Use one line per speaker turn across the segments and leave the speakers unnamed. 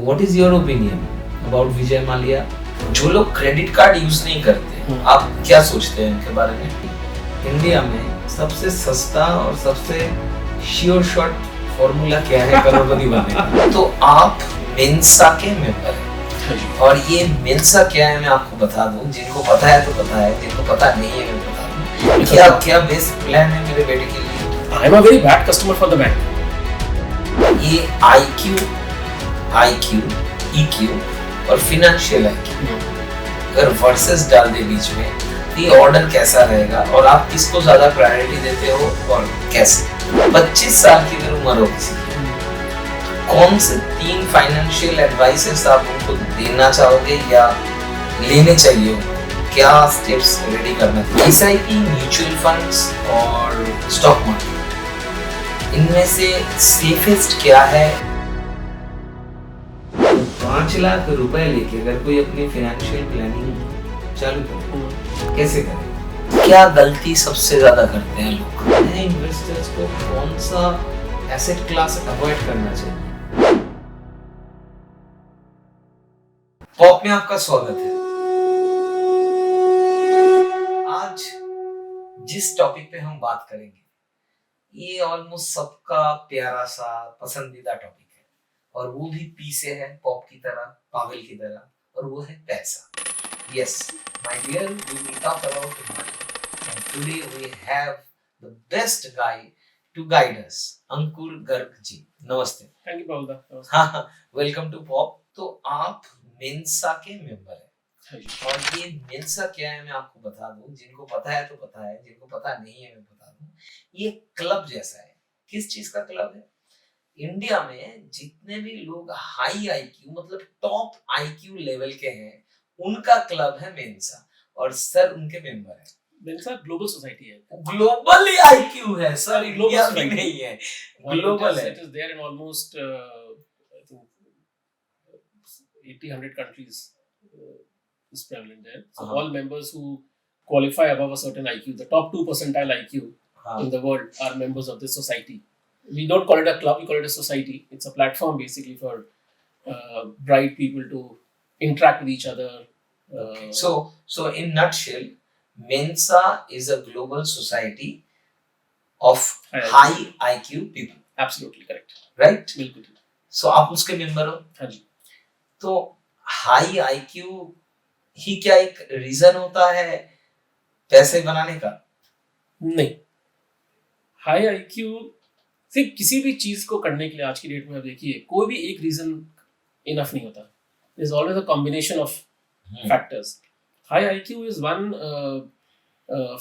What is your opinion about Vijay Mallya? जो लोग credit card use नहीं करते, आप क्या सोचते हैं इनके बारे में? इंडिया में सबसे सस्ता और सबसे श्योर शॉट फॉर्मूला क्या है करोड़पति बनने का? तो आप मेंसा के मेंबर हैं और ये मेंसा क्या है मैं आपको बता दूं। जिनको पता है तो पता है, जिनको पता नहीं है मैं बता दूं। क्या क्या बेस्ट प्लान है मेरे बेटे के लिए?
आई am a very bad customer for the bank.
ये IQ, EQ और फिनेंशियल IQ अगर वर्सेस डाल दे बीच में तो ये ऑर्डर कैसा रहेगा और आप किसको ज्यादा प्रायोरिटी देते हो और कैसे? 25 साल की अगर उम्र हो किसी की, कौन से 3 फाइनेंशियल एडवाइसेस आप उनको देना चाहोगे या लेने चाहिए? क्या स्टेप्स रेडी करना चाहिए? SIP, म्यूचुअल फंड्स और स्टॉक मार्केट, इनमें से सेफेस्ट क्या है? 5 लाख रुपए लेके अगर कोई अपनी फाइनेंशियल प्लानिंग चालू करे, कैसे करे? क्या गलती सबसे ज्यादा करते हैं लोग? नए इन्वेस्टर्स को कौन सा एसेट क्लास अवॉइड करना चाहिए? पॉप में आपका स्वागत है। आज जिस टॉपिक पे हम बात करेंगे ये ऑलमोस्ट सबका प्यारा सा पसंदीदा टॉपिक है और वो भी पी से है, पॉप की तरह, पागल की तरह, और वो है पैसा। Yes, my dear, we will talk about money. And today we have the best guy to guide us, अंकुर गर्ग जी। नमस्ते।
Thank you Babuda.
हाँ, वेलकम टू पॉप। तो आप मेंसा के मेंबर हैं और ये मेंसा क्या है मैं आपको बता दूं। जिनको पता है तो पता है, जिनको पता नहीं है मैं बता दूं। ये क्लब जैसा है। किस चीज का क्लब है? इंडिया में जितने भी लोग हाई IQ मतलब टॉप IQ लेवल के हैं उनका क्लब है मेंसा और सर उनके मेंबर है।
मेंसा ग्लोबल सोसाइटी है,
ग्लोबल IQ है सर, इंडिया में नहीं है, ग्लोबल है।
It is there in almost I think 80-100 countries is prevalent there. So all members who qualify above a certain IQ, the top 2 percentile IQ in the world are members of this society. We don't call it a club, we call it a society. It's a platform basically for bright people to interact with each other.
So in nutshell, Mensa is a global society of high IQ people.
Absolutely correct.
Right?
बिल्कुल।
So आप उसके member हो?
हाँ जी।
तो high IQ ही क्या एक reason होता है पैसे बनाने का?
नहीं, हाई IQ सिर्फ किसी भी चीज को करने के लिए आज की डेट में आप देखिए कोई भी एक रीजन इनफ नहीं होता। There is always a combination of factors. High IQ is one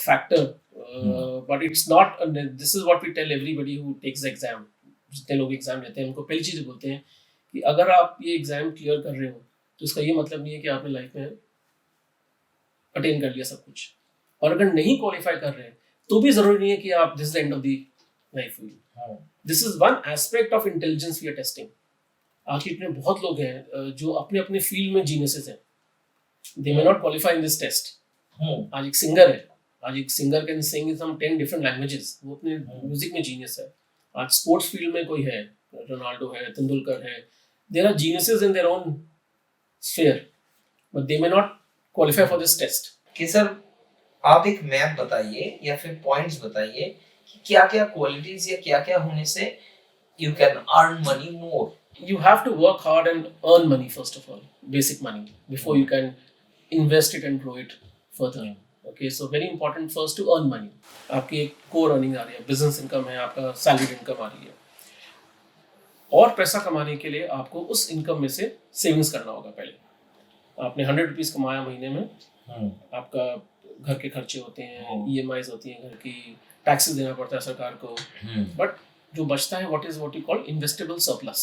factor, but it's not. This is what we tell everybody who takes the exam. जितने लोग एग्जाम लेते हैं उनको पहली चीज बोलते हैं कि अगर आप ये एग्जाम क्लियर कर रहे हो तो इसका ये मतलब नहीं है कि आपने लाइफ में अटेन कर लिया सब कुछ, और अगर नहीं क्वालिफाई कर रहे हैं तो भी जरूरी नहीं है कि आप this is the end of the life. This is one aspect of intelligence we are testing. आज की डेट में बहुत लोग हैं जो अपने अपने फील्ड में जीनियसेस हैं, they may not qualify in this test. आज एक सिंगर है, आज एक singer can sing in some 10 different languages, वो अपने म्यूजिक में जीनियस है। आज स्पोर्ट्स फील्ड में कोई है, रोनाल्डो है, तेंदुलकर है, there are geniuses in their own sphere, but they may not qualify for this test.
कि सर आप एक मैप बताइए या फिर पॉइंट्स बताइए कि क्या-क्या क्वालिटीज या क्या-क्या होने से you can earn money more.
You have to work hard and earn money first of all, basic money, before you can invest it and grow it further. Okay, so very important first to earn money. आपकी एक core earning आ रही है, business income है, आपका salary income आ रही है, और पैसा कमाने के लिए आपको उस income में से savings करना होगा। पहले आपने 100 रुपीज कमाया महीने में, आपका घर के खर्चे होते हैं, EMIs होती हैं, घर की टैक्सेस देना पड़ता है सरकार को, बट जो बचता है what you call investable surplus,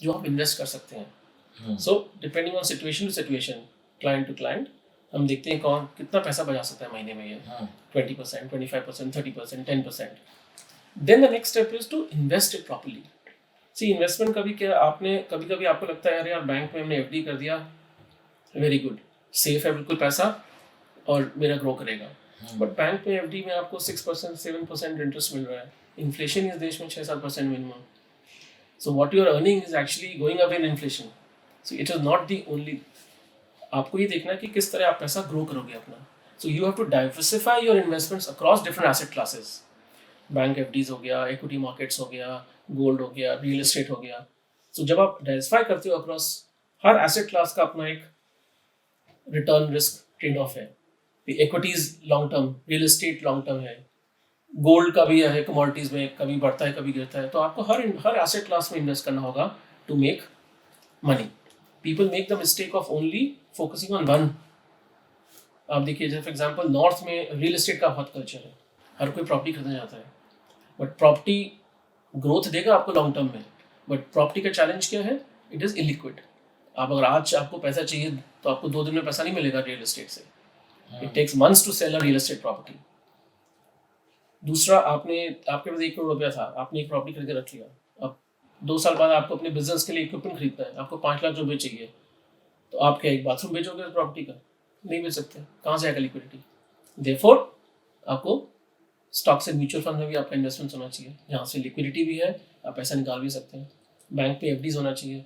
जो आप इन्वेस्ट कर सकते हैं। So depending on situation to situation, client to client, हम देखते हैं कौन कितना पैसा बचा सकता है महीने में। ये 20%, 25%, 30%, 10%। Then the next step is to invest it properly. See investment कभी क्या आपने कभी आपको लगता है यार बैंक में हमने FD कर दिया, वेरी गुड, सेफ है बिल्कुल पैसा और मेरा ग्रो करेगा, बट बैंक में FD में आपको 6%, 7% इंटरेस्ट मिल रहा है। इन्फ्लेशन इस देश में 6-7% minimum, so what you are earning is actually going up in inflation. So it is not the only, आपको ये देखना है कि किस तरह आप पैसा ग्रो करोगे अपना. So you have to diversify your investments across different asset classes. Bank FDs हो गया, इक्विटी मार्केट्स हो गया, गोल्ड हो गया, रियल एस्टेट हो गया. सो जब आप डाइवर्सिफाई करते हो अक्रॉस, हर एसेट क्लास का अपना एक रिटर्न रिस्क ट्रेड ऑफ है. Equities long term, real estate long term है, गोल्ड का भी है, कमोडिटीज में कभी बढ़ता है कभी गिरता है. तो आपको हर एसेट क्लास में इन्वेस्ट करना होगा to make money. People make the mistake of only focusing on one. आप देखिए जैसे फॉर एग्जांपल नॉर्थ में रियल एस्टेट का बहुत कल्चर है, हर कोई प्रॉपर्टी खरीदने जाता है, बट प्रॉपर्टी ग्रोथ देगा आपको लॉन्ग टर्म में, बट प्रॉपर्टी का चैलेंज क्या है, इट इज़ इलिक्विड. आप अगर आज आपको पैसा चाहिए तो आपको 2 दिन में पैसा नहीं मिलेगा रियल एस्टेट से. It takes months to sell a real estate property. दूसरा, आपके पास 1 करोड़ रुपया था, आपने एक प्रॉपर्टी खरीद के रख लिया, अब 2 साल बाद आपको अपने बिजनेस के लिए इक्विपमेंट खरीदना है, आपको 5 लाख रुपये चाहिए, तो आप क्या एक बाथरूम बेचोगे उस प्रॉपर्टी का? नहीं बेच सकते. कहाँ से आएगा लिक्विडिटी? देयरफॉर आपको स्टॉक से म्यूचुअल फंड में भी आपका इन्वेस्टमेंट होना चाहिए, जहाँ से लिक्विडिटी भी है, आप पैसा निकाल भी सकते हैं. बैंक पे एफडीज होना चाहिए,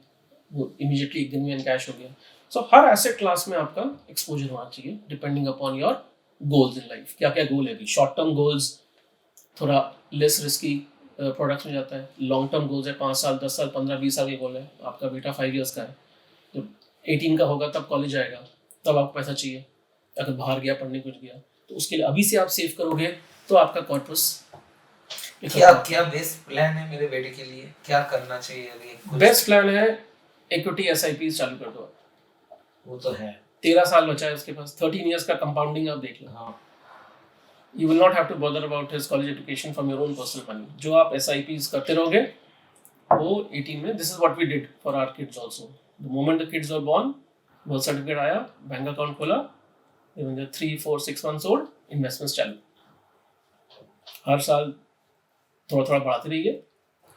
वो इमीडिएटली 1 दिन में कैश हो गया. सो हर एसेट क्लास में आपका एक्सपोजर होना चाहिए depending upon your goals in life. क्या क्या गोल है अभी? शॉर्ट टर्म गोल्स थोड़ा लेस रिस्की प्रोडक्ट्स में जाता है. लॉन्ग टर्म गोल्स है 5 साल 10 साल 15-20 साल के गोल है. आपका बेटा 5 ईयर्स का है, जब 18 का होगा तब कॉलेज आएगा, तब आपको पैसा चाहिए, अगर बाहर गया पढ़ने कुछ गया, तो उसके लिए अभी से आप सेव करोगे तो आपका कॉर्पस.
क्या बेस्ट प्लान है मेरे बेटे के लिए? क्या करना चाहिए अभी?
बेस्ट प्लान है इक्विटी एसआईपी चालू कर दो.
वो तो है,
13 साल बचा है उसके पास, 13 इयर्स का कंपाउंडिंग आप देख लो.
हाँ.
You will not have to bother about his college education from your own personal money. जो आप SIPs करते रहोगे वो 18 में, this is what we did for our kids also. The moment the kids were born, birth certificate आया, bank account खोला, when they're 3, 4, 6 months old, investments चालू. हर साल थोड़ा थोड़ा बढ़ाते रहिए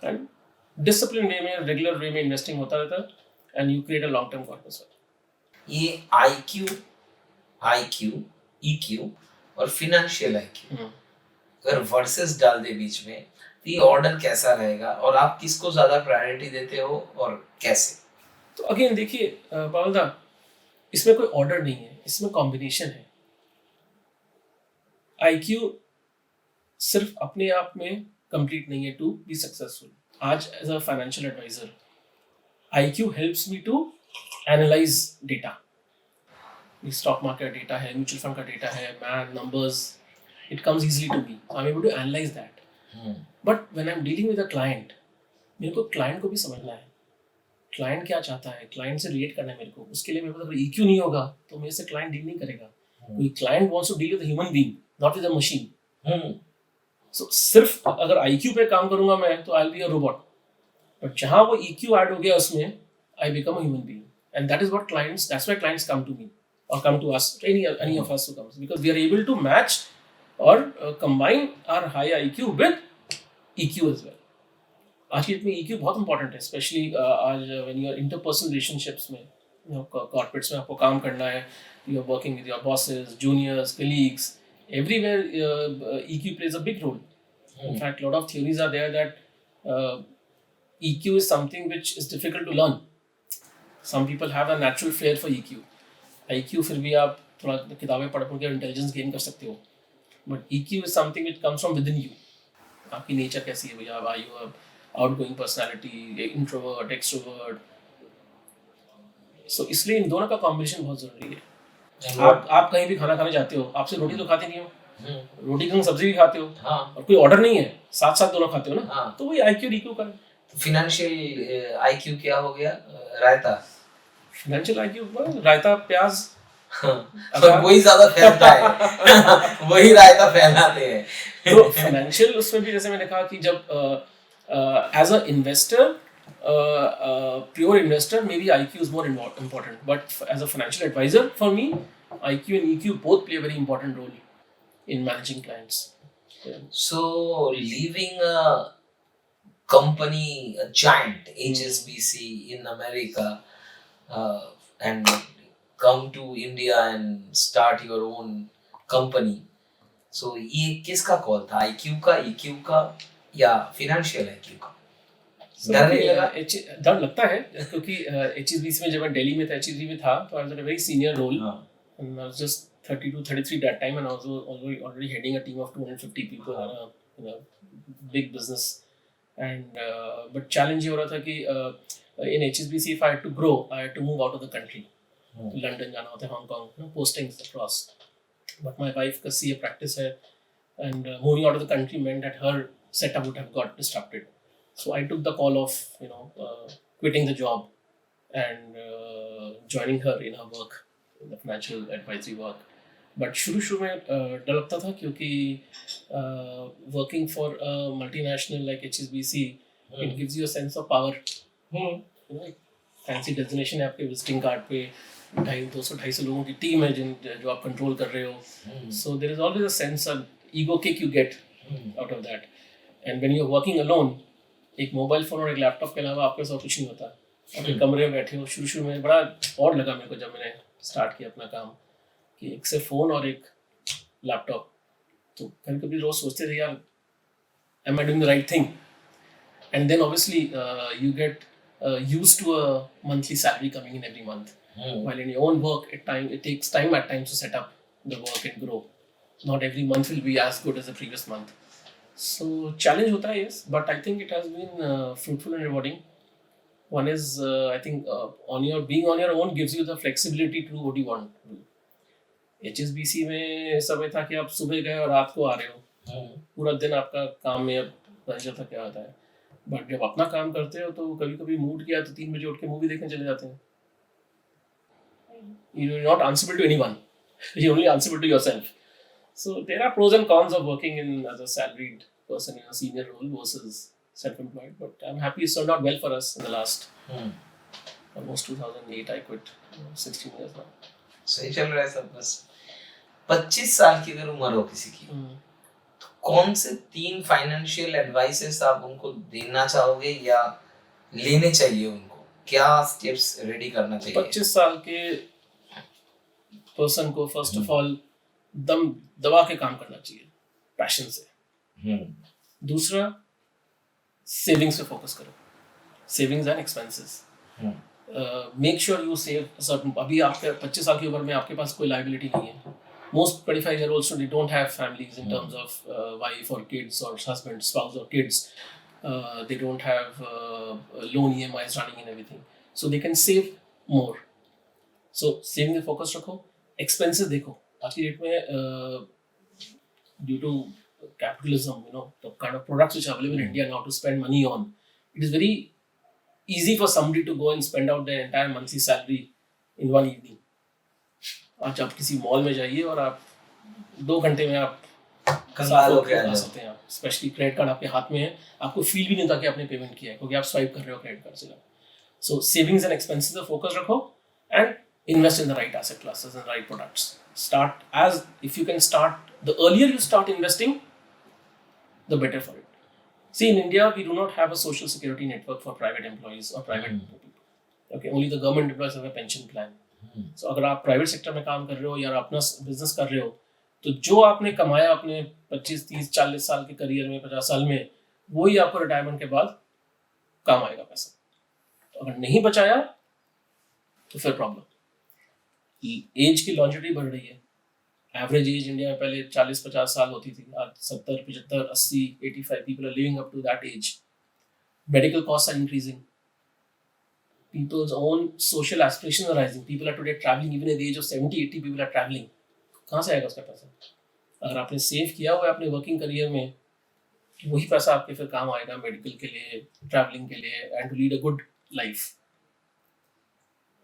and discipline वे में, regular वे में investing होता रहता है and you create a long term corpus.
ये IQ, EQ और फिनेंशियल IQ अगर वर्सेस डाल दे बीच में, तो ये ऑर्डर कैसा रहेगा और आप किसको ज्यादा प्रायोरिटी देते हो और कैसे?
तो अगेन देखिए पावल दा, इसमें कोई ऑर्डर नहीं है, इसमें कॉम्बिनेशन है. IQ सिर्फ अपने आप में कंप्लीट नहीं है टू बी सक्सेसफुल. आज as a financial advisor IQ helps me to analyse data. Stock market data है, म्यूचुअल फंड का डेटा है, math, numbers, it comes easily to me, I am able to analyse that. But when I am dealing with a client, मेरे को client को भी समझना है, client क्या चाहता है, क्लाइंट से रिलेट करना है मेरे को. उसके लिए मेरे पास अगर EQ नहीं होगा तो मेरे से क्लाइंट डील नहीं करेगा. Client wants to deal with a human being, not with a machine. So सिर्फ अगर IQ पे काम करूंगा मैं तो I will be a robot. But जहां वो EQ ऐड हो गया उसमें, I become a human being. And that is what clients, that's why clients come to me or come to us, any of us who comes, because we are able to match or combine our high IQ with EQ as well. आज की date में EQ बहुत important है, specially आज when you are interpersonal relationships में, corporates में आपको काम करना है, you are working with your bosses, juniors, colleagues, everywhere EQ plays a big role. In fact, a lot of theories are there that EQ is something which is difficult to learn. Some people have a natural flair for EQ. IQ फिर भी आप थोड़ा किताबें पढ़ के intelligence gain कर सकते हो, but EQ is something which comes from within you. आपकी नेचर कैसी है भैया, are you outgoing personality, introvert, extrovert. So इसलिए इन दोनों का कॉम्बिनेशन बहुत जरूरी है. आप कहीं भी खाना खाने जाते हो, आपसे रोटी तो खाते नहीं हो, रोटी के संग सब्जी भी खाते हो, और कोई ऑर्डर नहीं है, साथ साथ दोनों खाते हो ना, तो वही IQ और EQ का है.
फिनेंशियल IQ क्या हो गया? रायता.
फिनेंशियल IQ रायता प्याज,
और वही ज्यादा फैलता है. वही रायता फैलाते हैं.
तो फाइनेंशियल उसमें भी जैसे मैंने कहा कि जब as a investor, pure investor, may be IQ is more important, but as a financial advisor, for me, IQ and EQ both play a very important role in managing clients.
So leaving a company, a giant HSBC in America, and come to India and start your own company. So ये किसका call था? IQ का, EQ का या financial IQ का? डर नहीं लगा?
डर लगता है क्योंकि HSBC में जब मैं दिल्ली में था, HSBC में था, तो I was at a very senior role and I was just 32 33 that time, and I was already heading a team of 250 people in a big business. And but challenge ये हो रहा था कि in HSBC if I had to grow, I had to move out of the country. London जाना होता है, Hong Kong, postings across. But my wife का CA practice है, and moving out of the country meant that her setup would have got disrupted. So I took the call of quitting the job and joining her in her work, in the financial advisory work. But शुरू में डर लगता था क्योंकि working for a multinational like HSBC, it gives you a sense of power. You know, fancy designation है आपके visiting card पे, 200-250 लोगों की टीम है जो आप कंट्रोल कर रहे हो. So there is always a sense of ego kick you get out of that. And when you're working alone, एक मोबाइल फोन और एक लैपटॉप के अलावा आपके साथ कुछ नहीं होता. आप एक कमरे में बैठे हो. शुरू में बड़ा और लगा मेरे को जब मैंने स्टार्ट किया अपना काम कि एक से फोन और एक लैपटॉप. तो कभी रोज सोचते थे यार, am I doing the right thing? And then obviously you get used to a monthly salary coming in every month. While in your own work, it takes time at times to set up the work and grow. Not every month will be as good as the previous month. So challenge होता है, yes, but I think it has been fruitful and rewarding. One is I think being on your own gives you the flexibility to do what you want to do. HSBC में समय था कि आप सुबह गए और रात को आ रहे हो, पूरा दिन आपका काम में बन जाता क्या होता है. बट जब अपना काम करते हो तो कभी मूड किया तो 3 बजे उठ के मूवी देखने चले जाते हैं. You're not answerable to anyone. You're only answerable to yourself. So there are pros and cons of working as a salaried person in a senior role versus self-employed. But I'm happy it's turned out well for us in the last almost 2008. I quit. 16 years now.
सही चल रहा है सब. बस 25 साल की अगर उम्र हो किसी की, तो कौन से 3 फाइनेंशियल एडवाइसेस आप उनको देना चाहोगे या लेने चाहिए उनको? क्या स्टेप्स रेडी करना चाहिए?
25 साल के पर्सन को फर्स्ट ऑफ ऑल दम दबा के काम करना चाहिए, पैशन से. दूसरा, सेविंग्स पे फोकस करो. Savings and expenses. Make sure you save certain. अभी आपके 25 साल की उम्र में आपके पास कोई लायबिलिटी नहीं है. Most 25-year-olds they don't have families in terms of wife or kids or husband, spouse or kids. They don't have loan EMIs running and everything. So they can save more. So saving पे focus रखो. Expenses देखो. आज की date में due to capitalism, the kind of products which are available in India now to spend money on, it is very easy for somebody to go and spend out their entire monthly salary in one evening. आज आप किसी mall में जाइए और आप 2 घंटे में आप
कंगाल होके आ
सकते हैं. स्पेशली क्रेडिट कार्ड आपके हाथ में है, आपको फील भी नहीं होता कि आपने पेमेंट किया है क्योंकि आप स्वाइप कर रहे हो क्रेडिट कार्ड से. सो सेविंग्स एंड एक्सपेंसेस पे फोकस रखो and invest in the right asset classes and right products. Start as if you can start the earlier you start investing the better for it. See, in India, we do not have a social security network for private employees or private people. Okay, only the government employees have a pension plan. So अगर आप private sector में काम कर रहे हो या अपना business कर रहे हो, तो जो आपने कमाया अपने 25, 30, 40 साल के करियर में, 50 साल में, वही आपको रिटायरमेंट के बाद काम आएगा पैसा. तो अगर नहीं बचाया तो फिर प्रॉब्लम. एज की लॉन्जेविटी बढ़ रही है. एवरेज एज इंडिया में पहले 40-50 साल होती थी, आज 70, 75, 80, 85 people are living up to that age. Medical costs are increasing. People's own social aspirations are rising. People are today traveling, even at the age of 70, 80 people are traveling. कहाँ से आएगा उसका पैसा? अगर आपने सेव किया हुआ है अपने वर्किंग करियर में, वही पैसा आपके फिर काम आएगा मेडिकल के लिए, ट्रैवलिंग के लिए, and to lead a good life.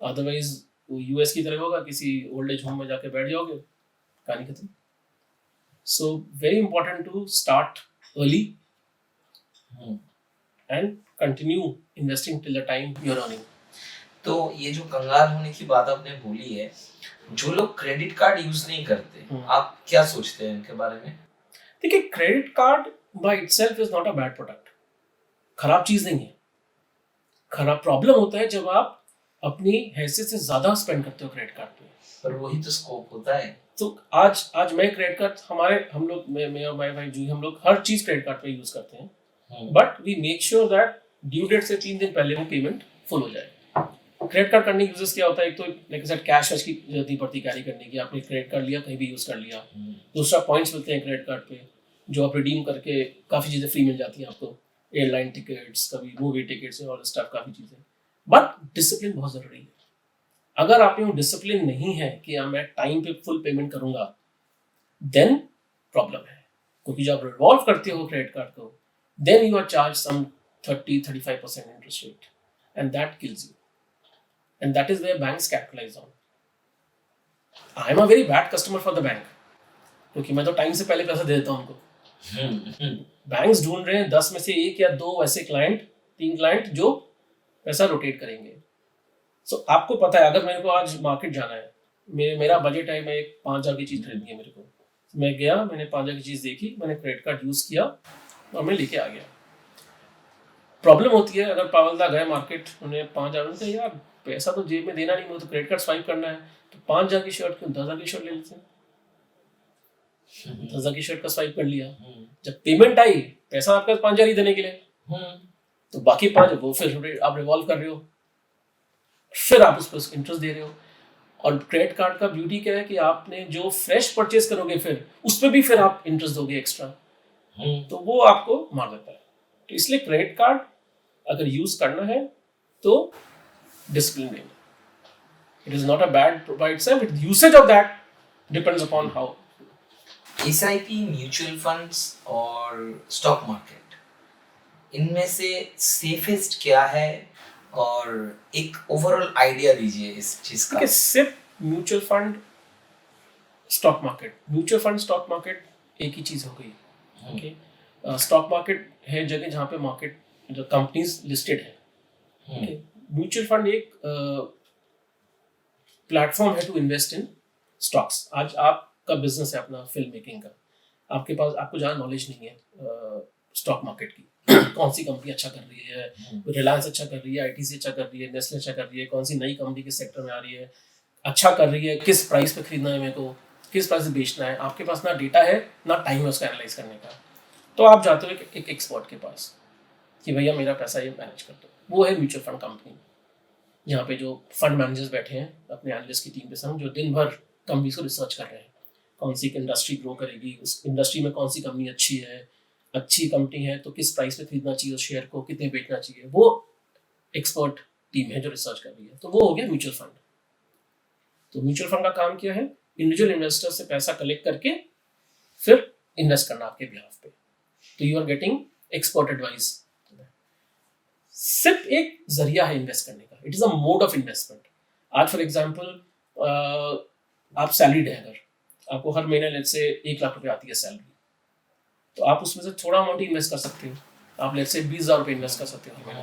Otherwise US की तरह होगा, किसी ओल्ड एज होम में जाके बैठ जाओगे, कहानी खत्म. So very important to start early and continue investing till the time you are earning.
तो ये जो कंगाल होने की बात आपने बोली है, जो लोग क्रेडिट कार्ड यूज नहीं करते, आप क्या सोचते हैं इनके बारे में?
देखिए, credit card by itself is not a bad product. खराब चीज नहीं है. खराब प्रॉब्लम होता है जब आप अपनी हैसियत से ज्यादा स्पेंड करते हो क्रेडिट कार्ड पे.
पर वही तो स्कोप होता है.
तो आज मैं क्रेडिट कार्ड हम लोग मैं और माय वाइफ जूही, हम लोग हर चीज क्रेडिट कार्ड पे यूज करते हैं. But we make sure that due date से 3 दिन पहले वो पेमेंट फुल हो जाए। क्रेडिट कार्ड करने की यूजेस क्या होता है, एक तो लाइक आई सेड कैश वैश की जरूरत नहीं पड़ती कैरी करने की, आपने क्रेडिट कार्ड लिया कहीं भी यूज़ कर लिया। दूसरा पॉइंट्स मिलते हैं क्रेडिट कार्ड पे जो आप रिडीम करके काफ़ी चीज़ें फ्री मिल जाती हैं आपको, एयरलाइन टिकट्स, कभी मूवी टिकट्स और स्टफ, काफ़ी चीज़ें। बट डिसिप्लिन बहुत ज़रूरी है। अगर आप में डिसिप्लिन नहीं है कि मैं टाइम पे फुल पेमेंट करूंगा, देन प्रॉब्लम है, क्योंकि जब आप रिवॉल्व करते हो क्रेडिट कार्ड को, then you are charge some 30-35% interest rate and that kills you, and that is where banks capitalise on. I am a very bad customer for the bank, क्योंकि मैं तो टाइम से पहले पैसा दे देता हूँ उनको। बैंक्स ढूंढ रहे हैं 10 में से 1 या 2 ऐसे क्लाइंट, 3 क्लाइंट जो पैसा रोटेट करेंगे। सो आपको पता है, अगर मेरे को आज मार्केट जाना है, मेरा बजट है, मैं एक 5,000 की चीज़ खरीदनी है मेरे को, मैं गया, मैंने 5,000 की चीज़ देखी, मैंने क्रेडिट कार्ड यूज़ किया और मैं लेके आ गया। प्रॉब्लम होती है अगर पावलदा गए मार्केट, उन्हें 5,000 कहा यार पैसा तो जेब में देना नहीं, मुझे तो क्रेडिट कार्ड स्वाइप करना है, तो 5,000 की शर्ट क्यों 10,000 की शर्ट ले लेते हैं। 10,000 की शर्ट का स्वाइप कर लिया, जब पेमेंट आई पैसा आपका 5,000 ही देने के लिए, तो बाकी 5 वो फिर आप रिवॉल्व कर रहे हो, फिर आप उस पर इंटरेस्ट दे रहे हो। और क्रेडिट कार्ड का ब्यूटी क्या है कि आपने जो फ्रेश परचेज करोगे फिर उस पर भी फिर आप इंटरेस्ट दोगे एक्स्ट्रा, तो वो आपको मार देता है। तो इसलिए क्रेडिट कार्ड अगर यूज करना है तो डिसिप्लिन लेना। It is not a bad by itself, it usage of that depends upon how.
SIP, mutual funds और स्टॉक मार्केट, इनमें से सेफेस्ट क्या है और एक ओवरऑल आइडिया दीजिए इस चीज का।
सिर्फ mutual fund stock market, mutual fund stock market एक ही चीज हो गई। ओके, स्टॉक मार्केट है जगह जहाँ पे मार्केट जो कंपनीज लिस्टेड है। म्यूचुअल फंड एक प्लेटफॉर्म है टू इन्वेस्ट इन स्टॉक्स। आज आपका बिजनेस है अपना फिल्म मेकिंग का, आपके पास आपको ज़्यादा नॉलेज नहीं है स्टॉक मार्केट की, कौन सी कंपनी अच्छा कर रही है, रिलायंस अच्छा कर रही है, आईटीसी अच्छा कर रही है, नेस्ले अच्छा कर रही है, कौन सी नई कंपनी किस सेक्टर में आ रही है, अच्छा कर रही है, किस प्राइस पे खरीदना है मेरे को, किस प्राइस से बेचना है। आपके पास ना डेटा है ना टाइम है उसका एनालाइज करने का, तो आप जाते हो एक एक्सपर्ट के पास कि भैया मेरा पैसा ये मैनेज कर दो। वो है म्यूचुअल फंड कंपनी, यहाँ पे जो फंड मैनेजर्स बैठे हैं अपने एनालिस्ट की टीम के संग, जो दिन भर कंपनीज को रिसर्च कर रहे हैं, कौन सी इंडस्ट्री ग्रो करेगी, उस इंडस्ट्री में कौन सी कंपनी अच्छी है, अच्छी कंपनी है तो किस प्राइस पे खरीदना चाहिए उस शेयर को, कितने बेचना चाहिए, वो एक्सपर्ट टीम है जो रिसर्च कर रही है। तो वो हो गया म्यूचुअल फंड। तो म्यूचुअल फंड का काम क्या है, इंडिविजुअल इन्वेस्टर से पैसा कलेक्ट करके फिर इन्वेस्ट करना आपके बिहाफ पे, तो you are getting expert advice. सिर्फ एक जरिया है इन्वेस्ट करने का, it is a mode of investment. आज फॉर एग्जाम्पल आप सैलरीड है, अगर आपको हर महीने लेट से 1 लाख रुपए आती है सैलरी, तो आप उसमें से थोड़ा अमाउंट इन्वेस्ट कर सकते हो, आप लेट से 20,000 रुपये इन्वेस्ट कर सकते हो,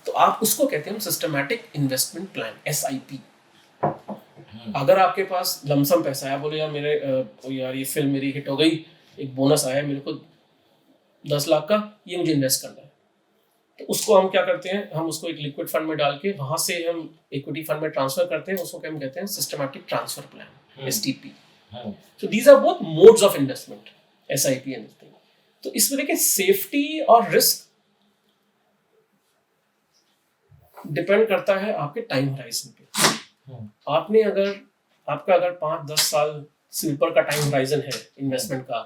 तो आप उसको कहते हैं सिस्टमैटिक इन्वेस्टमेंट प्लान, SIP। अगर आपके पास लमसम पैसा है, बोले यार मेरे यार ये फिल्म मेरी हिट हो गई, एक बोनस आया मेरे को 10 लाख का, ये मुझे इन्वेस्ट करना है, तो उसको हम क्या करते हैं, हम उसको एक लिक्विड फंड में डाल के वहां से हम इक्विटी फंड में ट्रांसफर करते हैं, उसको क्या हम कहते हैं systematic transfer plan, STP। So these are both modes of investment, SIP and this thing। तो इसमें देखिए सेफ्टी और रिस्क डिपेंड करता है आपके टाइम होराइजन पे। आपने अगर 5-10 साल से ऊपर का टाइम होराइजन है इन्वेस्टमेंट का,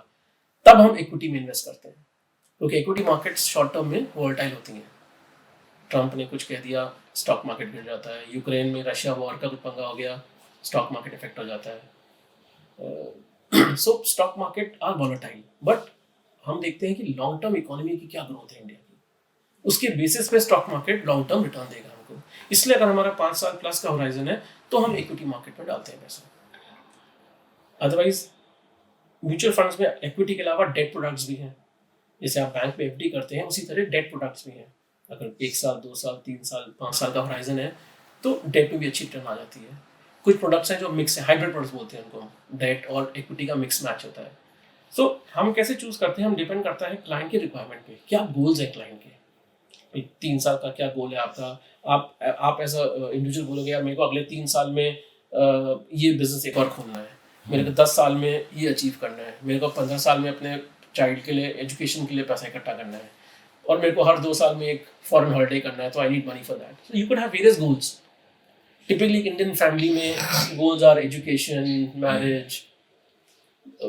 तब हम इक्विटी में इन्वेस्ट करते हैं, क्योंकि इक्विटी मार्केट्स शॉर्ट टर्म में वोलेटाइल होती हैं। ट्रम्प ने कुछ कह दिया, स्टॉक मार्केट गिर जाता है, यूक्रेन में रशिया वॉर का कुछ पंगा हो गया, स्टॉक मार्केट इफेक्ट हो जाता है। So stock market are volatile, but हम देखते हैं कि लॉन्ग टर्म इकोनॉमी की क्या ग्रोथ है इंडिया की, उसके बेसिस पे stock market long term return देगा हमको। इसलिए अगर हमारा 5 साल प्लस का होराइजन है तो हम इक्विटी मार्केट में डालते हैं पैसा। अदरवाइज म्यूचुअल फंड्स में इक्विटी के अलावा डेट प्रोडक्ट्स भी हैं, जैसे आप बैंक में FD करते हैं, उसी तरह डेट प्रोडक्ट्स भी हैं। अगर 1 साल 2 साल 3 साल 5 साल का होराइजन है तो डेट में भी अच्छी रिटर्न आ जाती है। कुछ प्रोडक्ट्स हैं जो मिक्स है, हाइब्रिड प्रोडक्ट्स बोलते हैं उनको, डेट और इक्विटी का मिक्स मैच होता है। सो हम कैसे चूज करते हैं, हम डिपेंड करता है क्लाइंट के रिक्वायरमेंट पे, क्या गोल्स है क्लाइंट के, 3 साल का क्या गोल है आपका। आप एज अ इंडिविजुअल बोलोगे यार मेरे को अगले 3 साल में ये बिजनेस एक और खोलना है, मेरे को 10 साल में ये अचीव करना है, मेरे को 15 साल में अपने चाइल्ड के लिए एजुकेशन के लिए पैसा इकट्ठा करना है। और मेरे को हर 2 साल में एक फॉरेन हॉलिडे करना है, तो I need money for that. So you could have various goals. Typically Indian family में goals are education, marriage,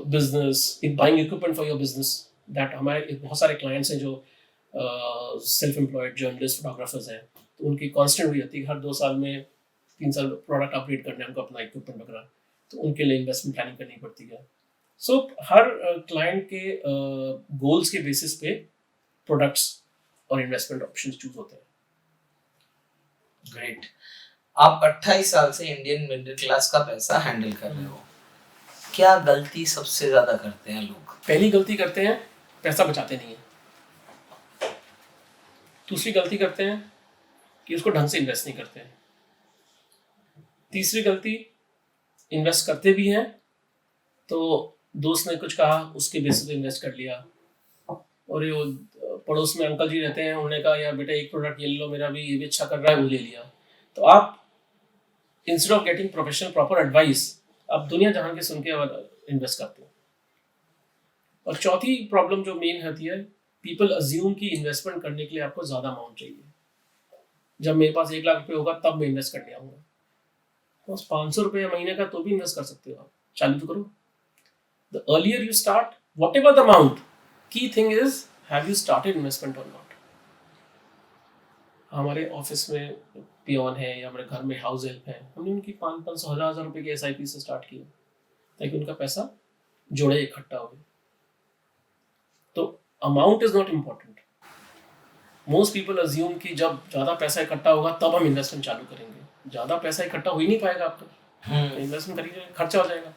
business, buying equipment for your business. That हमारे बहुत सारे क्लाइंट्स हैं जो सेल्फ एम्प्लॉयड जर्नलिस्ट, फोटोग्राफर्स हैं, तो उनकी कांस्टेंट हुई होती है हर 2 साल में 3 साल प्रोडक्ट अपग्रेड करना है उनको, अपना इक्विपमेंट वगैरह, तो उनके लिए इन्वेस्टमेंट प्लानिंग करनी पड़ती है. सो हर क्लाइंट के गोल्स के बेसिस पे प्रोडक्ट्स और इन्वेस्टमेंट ऑप्शंस चूज होते हैं.
ग्रेट. आप 28 साल से इंडियन मिडिल क्लास का पैसा हैंडल कर रहे हो. क्या गलती सबसे ज्यादा करते हैं लोग?
पहली गलती करते हैं, पैसा बचाते नहीं है. दूसरी गलती करते हैं कि उसको ढंग से इन्वेस्ट नहीं करते हैं. तीसरी गलती, इन्वेस्ट करते भी हैं तो दोस्त ने कुछ कहा उसके बेसिस पे इन्वेस्ट कर लिया. और ये पड़ोस में अंकल जी रहते हैं, उन्होंने कहा यार बेटा एक प्रोडक्ट ये ले लो, मेरा भी ये भी अच्छा कर रहा है, वो ले लिया. तो आप instead of getting professional proper advice, आप दुनिया जहान के सुन के इन्वेस्ट करते हो. और चौथी प्रॉब्लम जो मेन होती है, पीपल अज्यूम कि इन्वेस्टमेंट करने के लिए आपको ज़्यादा अमाउंट चाहिए. जब मेरे पास 1 लाख रुपये होगा तब मैं इन्वेस्ट करने आऊँगा. बस 500 रुपये महीने का तो भी इन्वेस्ट कर सकते हो आप. चालू तो करो. The earlier you start, whatever the amount, key thing is have you started investment और नॉट. हमारे ऑफिस में पियोन है या हमारे घर में हाउस हेल्प है, हमने उनकी 500 1000 रुपये की SIP से स्टार्ट किया ताकि उनका पैसा जोड़े इकट्ठा हो. तो amount is not important. Most people assume कि जब ज़्यादा पैसा इकट्ठा होगा तब हम इन्वेस्टमेंट चालू करेंगे. ज़्यादा पैसा इकट्ठा हो ही नहीं पाएगा आपका, इन्वेस्टमेंट करिए, खर्चा हो जाएगा,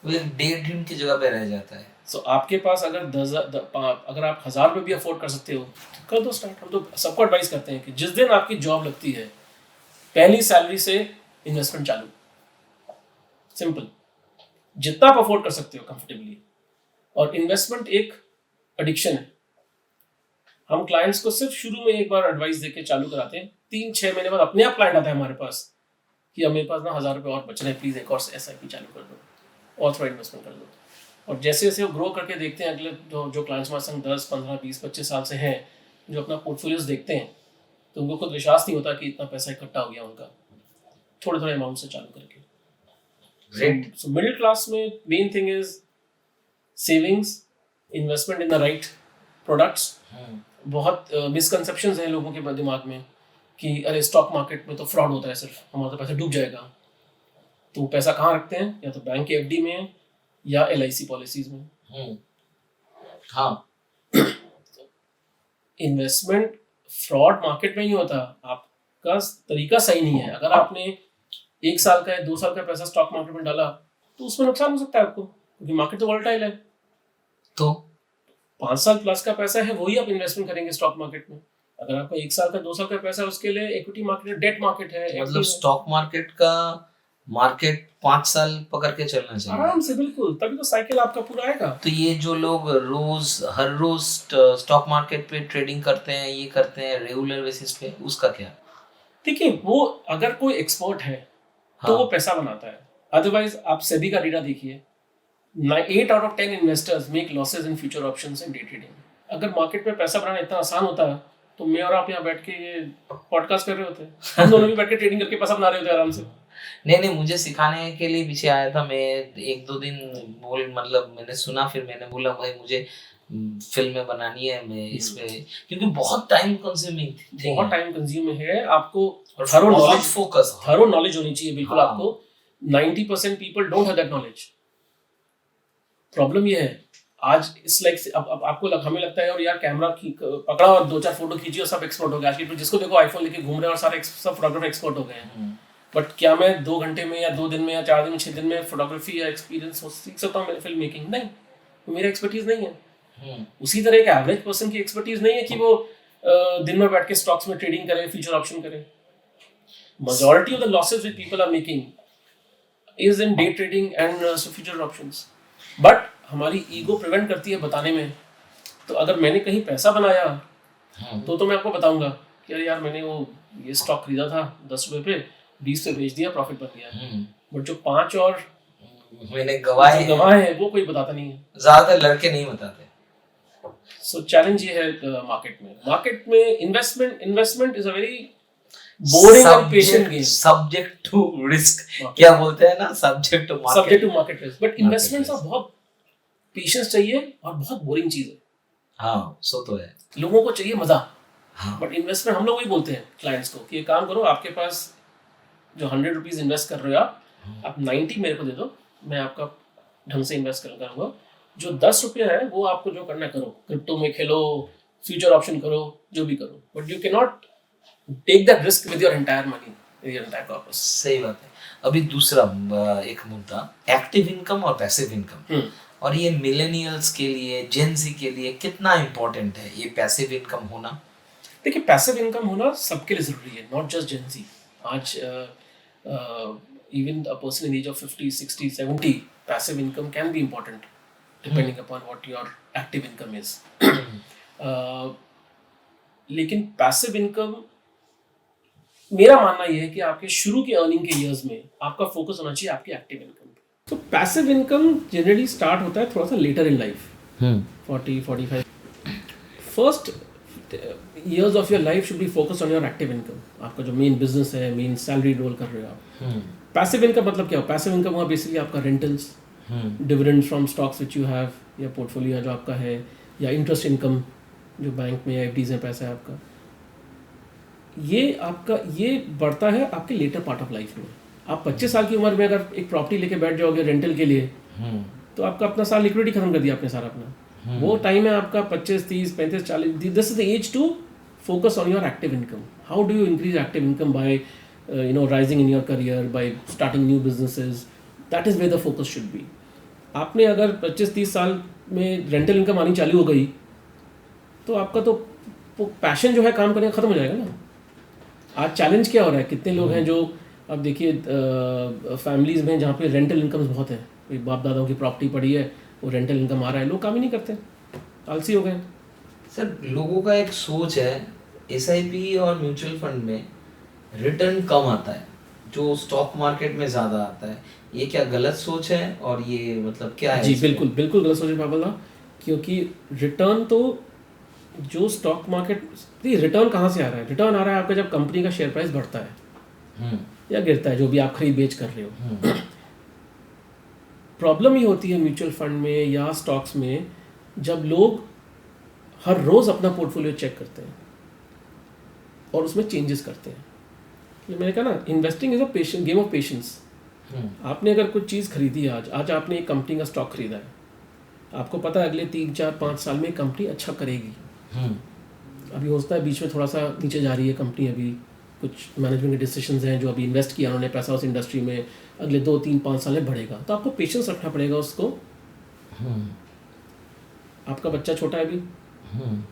वो एक डे ड्रीम की जगह पे रह जाता है.
सो आपके पास अगर अगर आप 1000 रुपये भी अफोर्ड कर सकते हो तो कर दो स्टार्ट. हम तो सबको एडवाइस करते हैं कि जिस दिन आपकी जॉब लगती है पहली सैलरी से इन्वेस्टमेंट चालू. सिंपल, जितना आप अफोर्ड कर सकते हो कंफर्टेबली. और इन्वेस्टमेंट एक एडिक्शन है. हम क्लाइंट्स को सिर्फ शुरू में एक बार एडवाइस देके चालू कराते हैं, 3-6 महीने बाद अपने आप क्लाइंट आता है हमारे पास कि अब मेरे पास ना 1000 रुपये और बच रहे हैं, प्लीज़ एक और SIP चालू कर दो और थोड़ा इन्वेस्टमेंट कर दो. और जैसे जैसे वो ग्रो करके देखते हैं, अगले जो क्लाइंट्स हमारे संग 10, 15, 20, 25 साल से हैं, जो अपना पोर्टफोलियोज देखते हैं, तो उनको खुद विश्वास नहीं होता कि इतना पैसा इकट्ठा हो गया उनका, थोड़े थोड़े अमाउंट से चालू करके. सो मिडिल क्लास में main thing is savings, investment in the right products. बहुत मिसकंसेप्शंस हैं लोगों के दिमाग में कि अरे स्टॉक मार्केट में तो फ्रॉड होता है, सिर्फ हमारा तो पैसा डूब जाएगा. तो पैसा कहाँ रखते हैं? या तो बैंक के FD में या LIC पॉलिसीज में.
हाँ,
इन्वेस्टमेंट फ्रॉड मार्केट में ही होता. आपका तरीका सही नहीं है. अगर आपने 1 साल का या 2 साल का पैसा स्टॉक मार्केट में डाला तो उसमें नुकसान हो सकता है आपको, क्योंकि मार्केट तो वोलेटाइल है.
तो
5 साल प्लस का पैसा है वही आप इन्वेस्टमेंट करेंगे स्टॉक मार्केट में. अगर आपका 1 साल का 2 साल का पैसा है, उसके लिए इक्विटी मार्केट, डेट मार्केट है.
मतलब स्टॉक मार्केट का मार्केट 5 साल पकड़ के चलना चाहिए
आराम से, बिल्कुल, तभी तो साइकिल आपका पूरा आएगा.
तो ये जो लोग हर रोज स्टॉक मार्केट पे ट्रेडिंग करते हैं, ये करते हैं रेगुलर बेसिस पे, उसका क्या?
देखिए, वो अगर कोई एक्सपर्ट है तो वो पैसा बनाता है. अदरवाइज आप सेबी का डेटा देखिए, 8 out of 10 investors make losses in future options and day trading. अगर मार्केट में पैसा बनाना इतना आसान होता है तो मैं और आप यहाँ बैठ के ये पॉडकास्ट कर रहे होते. हम दोनों भी बैठ के ट्रेडिंग करके पैसा बना रहे होते आराम से.
नहीं, मुझे सिखाने के लिए पीछे आया था. मैं 1-2 दिन मैंने सुना, फिर मैंने बोला भाई मुझे फिल्में बनानी है, मैं इस पे, क्योंकि बहुत टाइम कंज्यूमिंग थी.
बहुत टाइम कंज्यूमिंग है. आपको
थरो नॉलेज
होनी चाहिए, बिल्कुल. आपको 90% people don't have that knowledge. Problem ये है आज इस लाइक अब आपको हमें लगता है और यार कैमरा पकड़ा और 2-4 फोटो खींची और सब एक्सपर्ट हो गया. आज की जिसको देखो आईफोन लेके घूम रहे हैं और सारे सब फोटोग्राफर एक्सपर्ट हो गए हैं. बट क्या मैं 2 घंटे में या 2 दिन में या 4 दिन में 6 दिन में फोटोग्राफी या एक्सपीरियंस सीख सकता हूँ फिल्म मेकिंग? नहीं, मेरा एक्सपर्टीज नहीं है. उसी तरह एक एवरेज पर्सन की एक्सपर्टीज नहीं है कि वो दिन में बैठ के स्टॉक्स में ट्रेडिंग करे, फ्यूचर ऑप्शन करे. Majority of the losses which people are making is in day trading and future options. But हमारी ईगो प्रिवेंट करती है बताने में. तो अगर मैंने कहीं पैसा बनाया तो मैं आपको बताऊंगा कि अरे यार मैंने वो ये स्टॉक खरीदा था 10 रुपए पे, 20 पे बेच दिया, प्रॉफिट बन गया. बट जो 5 और
मैंने गवाए
हैं वो कोई बताता नहीं है.
ज्यादातर लड़के नहीं बताते.
सो चैलेंज ये है मार्केट में investment is a very boring and patient game,
subject to risk, क्या बोलते हैं ना, subject to
market risk, but investments of बहुत पेशेंस चाहिए और बहुत बोरिंग चीज है।
हाँ, सो तो है।
लोगों को चाहिए मजा,
हाँ,
बट इन्वेस्टमेंट हम लोग वही बोलते हैं क्लाइंट्स को कि ये काम करो, आपके पास जो 100 रुपीज इन्वेस्ट कर रहे हो आप 90 मेरे को दे दो, मैं आपका ढंग से इन्वेस्ट करूँगा। जो 10 रुपया है वो आपको जो करना करो, क्रिप्टो में खेलो, फ्यूचर ऑप्शन करो, जो भी करो, but you can not take that risk with your entire money, with your entire corpus.
सही बात है। अभी दूसरा एक मुद्दा, एक्टिव इनकम और पैसिव इनकम, और ये मिलेनियल्स के लिए, जेनजी के लिए कितना इम्पोर्टेंट है ये पैसिव इनकम होना?
देखिए, पैसिव इनकम होना सबके लिए जरूरी है, नॉट जस्ट जेनजी। आज even a person in age of 50, 60, 70, passive income can be important depending upon what your active income is. लेकिन पैसिव इनकम, मेरा मानना यह है कि आपके शुरू के अर्निंग के इयर्स में आपका फोकस होना चाहिए आपकी एक्टिव इनकम पे। तो पैसिव इनकम जनरली स्टार्ट होता है थोड़ा सा later in life, 40, 45। First years of your life should be focused on your active income. आपका जो मेन बिजनेस है, मेन सैलरी रोल कर रहे हो आप। पैसिव इनकम मतलब क्या हो? पैसिव इनकम हुआ बेसिकली आपका rentals, dividend from stocks which you have, या पोर्टफोलियो जो आपका है, या इंटरेस्ट इनकम जो बैंक में एफडीज में पैसा है आपका, ये बढ़ता है आपके लेटर पार्ट ऑफ लाइफ में। आप 25 साल की उम्र में अगर एक प्रॉपर्टी लेके बैठ जाओगे रेंटल के लिए, तो आपका अपना साल लिक्विडिटी खत्म कर दिया आपने सारा अपना। वो टाइम है आपका 25, 30, 35, 40, this is the age to focus on your active income. How do you increase active income? By rising in your career, by starting new businesses. That is where the focus should be. आपने अगर 25-30 साल में rental income आनी चालू हो गई, तो आपका तो पैशन जो है काम करने का खत्म हो जाएगा ना। आज चैलेंज क्या हो रहा है, कितने लोग हैं जो, अब देखिए फैमिलीज में जहाँ पे रेंटल इनकम्स बहुत है, बाप दादाओं की प्रॉपर्टी पड़ी है, वो रेंटल इनकम आ रहा है, लोग काम ही नहीं करते, आलसी हो गए।
सर, लोगों का एक सोच है SIP और म्यूचुअल फंड में रिटर्न कम आता है जो स्टॉक मार्केट में ज़्यादा आता है, ये क्या गलत सोच है? और ये मतलब क्या है?
जी बिल्कुल गलत सोच है बाबा, क्योंकि रिटर्न तो जो स्टॉक मार्केट, रिटर्न कहाँ से आ रहा है? रिटर्न आ रहा है आपका जब कंपनी का शेयर प्राइस बढ़ता है या गिरता है, जो भी आप खरीद बेच कर रहे हो। प्रॉब्लम ये होती है म्यूचुअल फंड में या स्टॉक्स में, जब लोग हर रोज़ अपना पोर्टफोलियो चेक करते हैं और उसमें चेंजेस करते हैं। ये मैंने कहा ना, investing is a game of patience. आपने अगर कुछ चीज़ खरीदी आज आपने एक कंपनी का स्टॉक खरीदा है, आपको पता है अगले 3, 4, 5 साल में कंपनी अच्छा करेगी। अभी हो सकता है बीच में थोड़ा सा नीचे जा रही है कंपनी, अभी कुछ मैनेजमेंट के डिसीजंस हैं जो अभी इन्वेस्ट किया उन्होंने पैसा उस इंडस्ट्री में, अगले 2, 3, 5 साल में बढ़ेगा, तो आपको पेशेंस रखना पड़ेगा उसको। आपका बच्चा छोटा है अभी,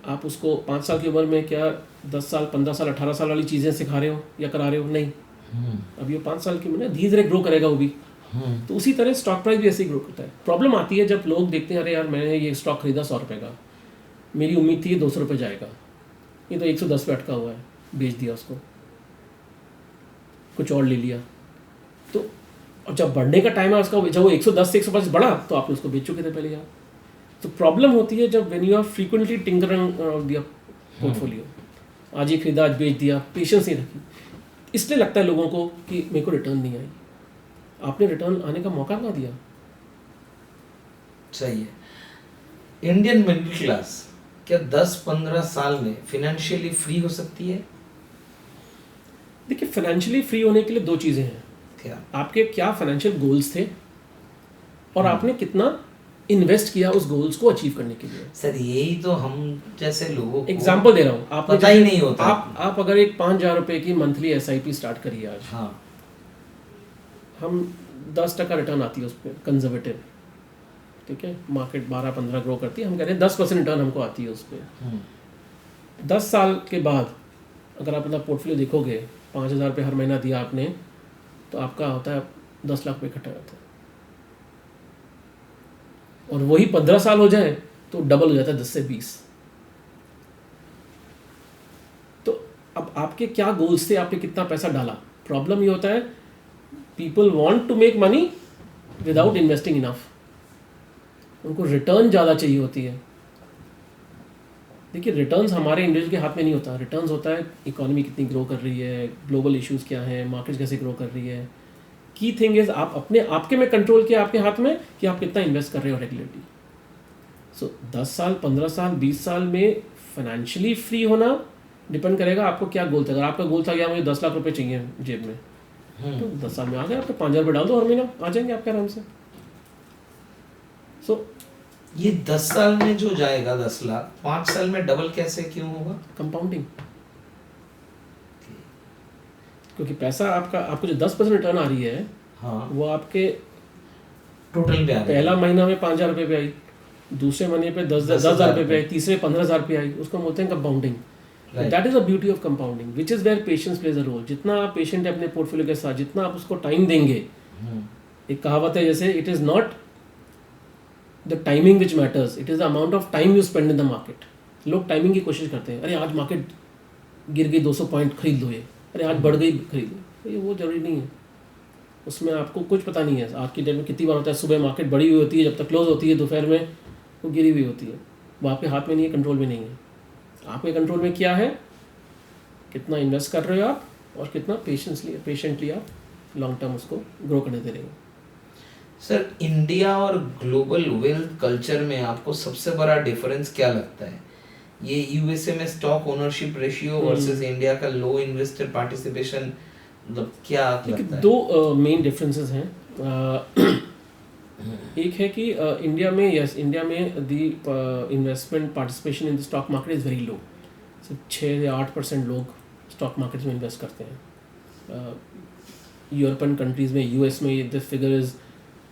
आप उसको 5 साल की उम्र में क्या 10 साल, 15 साल, 18 साल वाली चीज़ें सिखा रहे हो या करा रहे हो? नहीं। अभी वो 5 साल की उम्र, धीरे धीरे ग्रो करेगा वो भी। तो उसी तरह स्टॉक प्राइस भी ऐसे ही ग्रो करता है। प्रॉब्लम आती है जब लोग देखते हैं, अरे यार मैंने ये स्टॉक खरीदा 100 रुपये का, मेरी उम्मीद थी 200 रुपये जाएगा, ये तो 110 पे अटका हुआ है, बेच दिया उसको, कुछ और ले लिया। तो और जब बढ़ने का टाइम है उसका, जब वो 110 से 125 बढ़ा तो आपने उसको बेच चुके थे पहले यार। तो प्रॉब्लम होती है जब when you are frequently tinkering दिया पोर्टफोलियो, आज ये खरीदा आज बेच दिया, पेशेंस नहीं रखी, इसलिए लगता है लोगों को कि मेरे को रिटर्न नहीं आई। आपने रिटर्न आने का मौका ना दिया।
सही है। इंडियन मिडिल क्लास क्या 10-15 साल में फाइनेंशियली फ्री हो सकती है?
देखिए, फाइनेंशियली फ्री होने के लिए 2 चीज़ें हैं।
क्या?
आपके क्या फाइनेंशियल गोल्स थे और आपने कितना इन्वेस्ट किया उस गोल्स को अचीव करने के लिए।
सर, यही तो हम जैसे लोगों को
एग्जांपल दे रहा हूँ, आपने
पता ही नहीं होता।
आप अगर एक 5,000 रुपये की मंथली SIP स्टार्ट करिए आज,
हाँ,
हम 10% रिटर्न आती है उस पर कंजर्वेटिव, ठीक है, मार्केट 12-15 ग्रो करती है, हम कह रहे हैं 10% रिटर्न हमको आती है उस पर। 10 साल के बाद अगर आप अपना पोर्टफोलियो देखोगे, 5,000 रुपये हर महीना दिया आपने, तो आपका होता है 10 लाख रुपये इकट्ठा होता है। और वही 15 साल हो जाए तो डबल हो जाता है, 10 से 20। तो अब आपके क्या गोल्स थे, आपने कितना पैसा डाला? प्रॉब्लम ये होता है, people want to make money without investing enough. उनको रिटर्न ज़्यादा चाहिए होती है, देखिए रिटर्न्स हमारे इंडिविजुअल के हाथ में नहीं होता, रिटर्न्स होता है इकोनॉमी कितनी ग्रो कर रही है, ग्लोबल इश्यूज क्या हैं, मार्केट कैसे ग्रो कर रही है। की थिंग इज आप अपने आपके में कंट्रोल किया आपके हाथ में कि आप कितना इन्वेस्ट कर रहे हो रेगुलरली। सो 10 साल 15 साल 20 साल में फाइनेंशियली फ्री होना डिपेंड करेगा आपको क्या गोल था। अगर आपका गोल था कि मुझे 10 लाख रुपए चाहिए जेब में, तो 10 साल में आ गए, आपको 5,000 रुपये डाल दो, हर महीना आ जाएंगे आपके आराम से। सो
ये 10 साल में जो जाएगा 10 लाख 5 साल में डबल कैसे क्यों होगा?
कंपाउंडिंग। क्योंकि पैसा आपको जो 10% रिटर्न आ रही है,
हाँ,
वो आपके
टोटल पे आ रही है।
पहला महीना में 5,000 रुपये पे आई, दूसरे महीने पे 10,000 रुपये पे आई, तीसरे 15,000 रुपये आई, उसको हम बोलते हैं compounding. That is the beauty of compounding which is where patience plays a role. जितना आप पेशेंट है अपने पोर्टफोलियो के साथ, जितना आप उसको टाइम देंगे, एक कहावत है जैसे, it is not the timing which matters, it is the amount of time you spend in the market. लोग टाइमिंग की कोशिश करते हैं, अरे आज मार्केट गिर गई 200 पॉइंट खरीद लो, ये अरे आज बढ़ गई खरीद लो, ये वो जरूरी नहीं है। उसमें आपको कुछ पता नहीं है आज की डेट में कितनी बार होता है सुबह मार्केट बढ़ी हुई होती है, जब तक क्लोज होती है दोपहर में वो गिरी हुई होती है। वो आपके हाथ में नहीं है, कंट्रोल में नहीं है। आपके कंट्रोल में क्या है, कितना इन्वेस्ट कर रहे हो आप और कितना पेशेंटली आप लॉन्ग टर्म उसको ग्रो करने दे रहे हो।
सर, इंडिया और ग्लोबल वेल्थ कल्चर में आपको सबसे बड़ा डिफरेंस क्या लगता है? ये यूएसए में stock ownership ratio versus India का लो इन्वेस्टर पार्टिसिपेशन, मतलब क्या लगता है?
दो मेन डिफरेंसेस हैं। एक है कि इंडिया में the investment participation in the stock market is very low. सिर्फ 6 या 8% लोग स्टॉक मार्केट में इन्वेस्ट करते हैं। यूरोपियन कंट्रीज़ में, यूएस में the figure is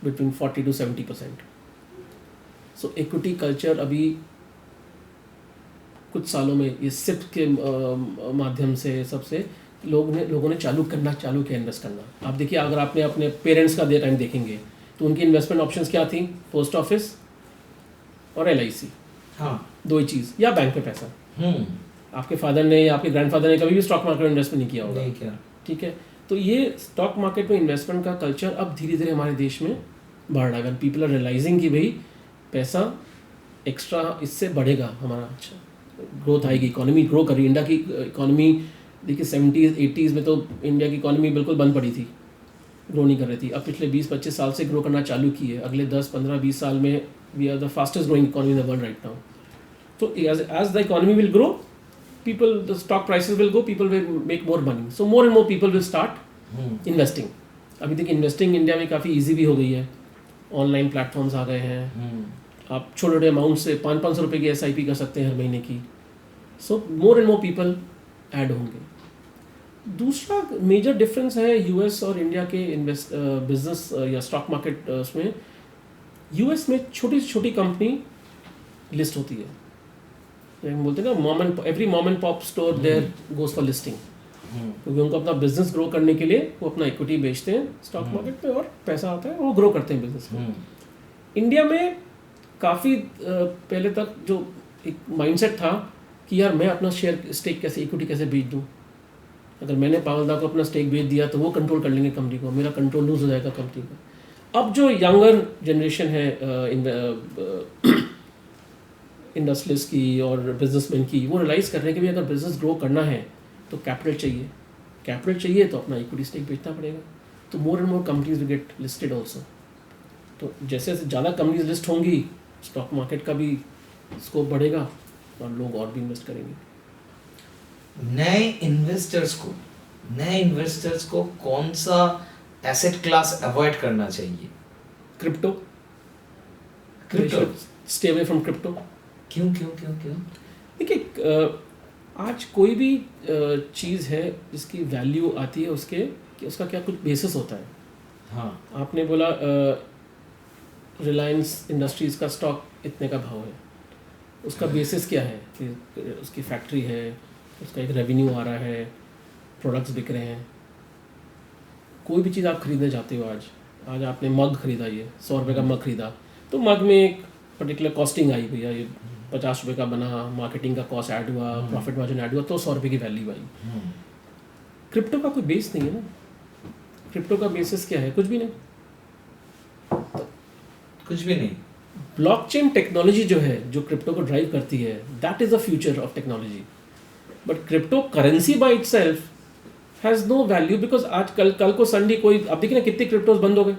between 40 to 70%। So equity culture अभी कुछ सालों में ये सिप के माध्यम से सबसे लोगों ने चालू किया इन्वेस्ट करना। आप देखिए, अगर आपने अपने पेरेंट्स का टाइम देखेंगे तो उनकी इन्वेस्टमेंट ऑप्शंस क्या थी? पोस्ट ऑफिस और LIC,
हाँ,
दो ही चीज़, या बैंक पे पैसा। आपके फादर ने या आपके ग्रैंडफादर ने कभी भी स्टॉक मार्केट में इन्वेस्टमेंट नहीं किया होगा,
नहीं किया।
ठीक है। तो ये स्टॉक मार्केट में इन्वेस्टमेंट का कल्चर अब धीरे धीरे हमारे देश में बढ़ रहा है। पीपल आर रियलाइजिंग कि भाई पैसा एक्स्ट्रा इससे बढ़ेगा, हमारा अच्छा ग्रोथ आएगी, इकोनॉमी ग्रो कर रही है। इंडिया की इकोनॉमी देखिए 70s 80s में तो इंडिया की इकोनॉमी बिल्कुल बंद पड़ी थी, ग्रो नहीं कर रही थी। अब पिछले 20-25 साल से ग्रो करना चालू की है। अगले 10-15-20 साल में we are the fastest growing economy in the world right now. तो as the economy will grow, the stock prices will go, people will make more money, so more and more people will start investing. अभी देखिए investing India में काफ़ी easy भी हो गई है, online platforms आ गए हैं। आप छोटे छोटे अमाउंट से 500-500 रुपये की SIP कर सकते हैं हर महीने की। So more and more people add होंगे। दूसरा मेजर डिफरेंस है यूएस और इंडिया के बिजनेस या स्टॉक मार्केट उसमें। यूएस में छोटी से छोटी कंपनी लिस्ट होती है, हम बोलते हैं ना every mom and pop store there goes for listing, क्योंकि उनको अपना बिजनेस ग्रो करने के लिए वो अपना इक्विटी बेचते हैं स्टॉक मार्केट में और पैसा आता है, वो ग्रो करते हैं बिजनेस में। इंडिया में काफ़ी पहले तक जो एक माइंडसेट था कि यार मैं अपना शेयर स्टेक कैसे, इक्विटी कैसे बेच दूँ। अगर मैंने पावलदा को अपना स्टेक बेच दिया तो वो कंट्रोल कर लेंगे कंपनी को, मेरा कंट्रोल लूज हो जाएगा कंपनी का। अब जो यंगर जनरेशन है इंडस्ट्रियलिस्ट की और बिजनेसमैन की, वो रियलाइज़ कर रहे हैं कि भाई अगर बिजनेस ग्रो करना है तो कैपिटल चाहिए तो अपना इक्विटी स्टेक बेचना पड़ेगा। तो मोर and more companies will get listed also. तो जैसे ज़्यादा कंपनीज लिस्ट होंगी, स्टॉक मार्केट का भी स्कोप बढ़ेगा और लोग और भी इन्वेस्ट करेंगे।
नए इन्वेस्टर्स को कौन सा एसेट क्लास अवॉइड करना चाहिए?
Crypto. Stay away from crypto.
क्यों?
देखिए आज कोई भी चीज़ है जिसकी वैल्यू आती है उसका क्या कुछ बेसिस होता है।
हाँ,
आपने बोला रिलायंस इंडस्ट्रीज़ का स्टॉक इतने का भाव है, उसका बेसिस क्या है कि उसकी फैक्ट्री है, उसका एक रेवेन्यू आ रहा है, प्रोडक्ट्स बिक रहे हैं। कोई भी चीज़ आप खरीदने जाते हो, आज आपने मग खरीदा, ये 100 रुपये का मग खरीदा, तो मग में एक पर्टिकुलर कॉस्टिंग आई, भैया ये 50 रुपये का बना, मार्केटिंग का कॉस्ट ऐड हुआ, प्रॉफिट मार्जिन ऐड हुआ, तो 100 रुपये की वैल्यू आई। क्रिप्टो का कोई बेस नहीं है ना। क्रिप्टो का बेसिस क्या है? कुछ भी नहीं। ब्लॉकचेन टेक्नोलॉजी जो है, जो क्रिप्टो को ड्राइव करती है, that is the future of technology. But crypto currency by itself has no value, because आज कल को सडनली कोई, अब देखिए ना कितने क्रिप्टोज बंद हो गए.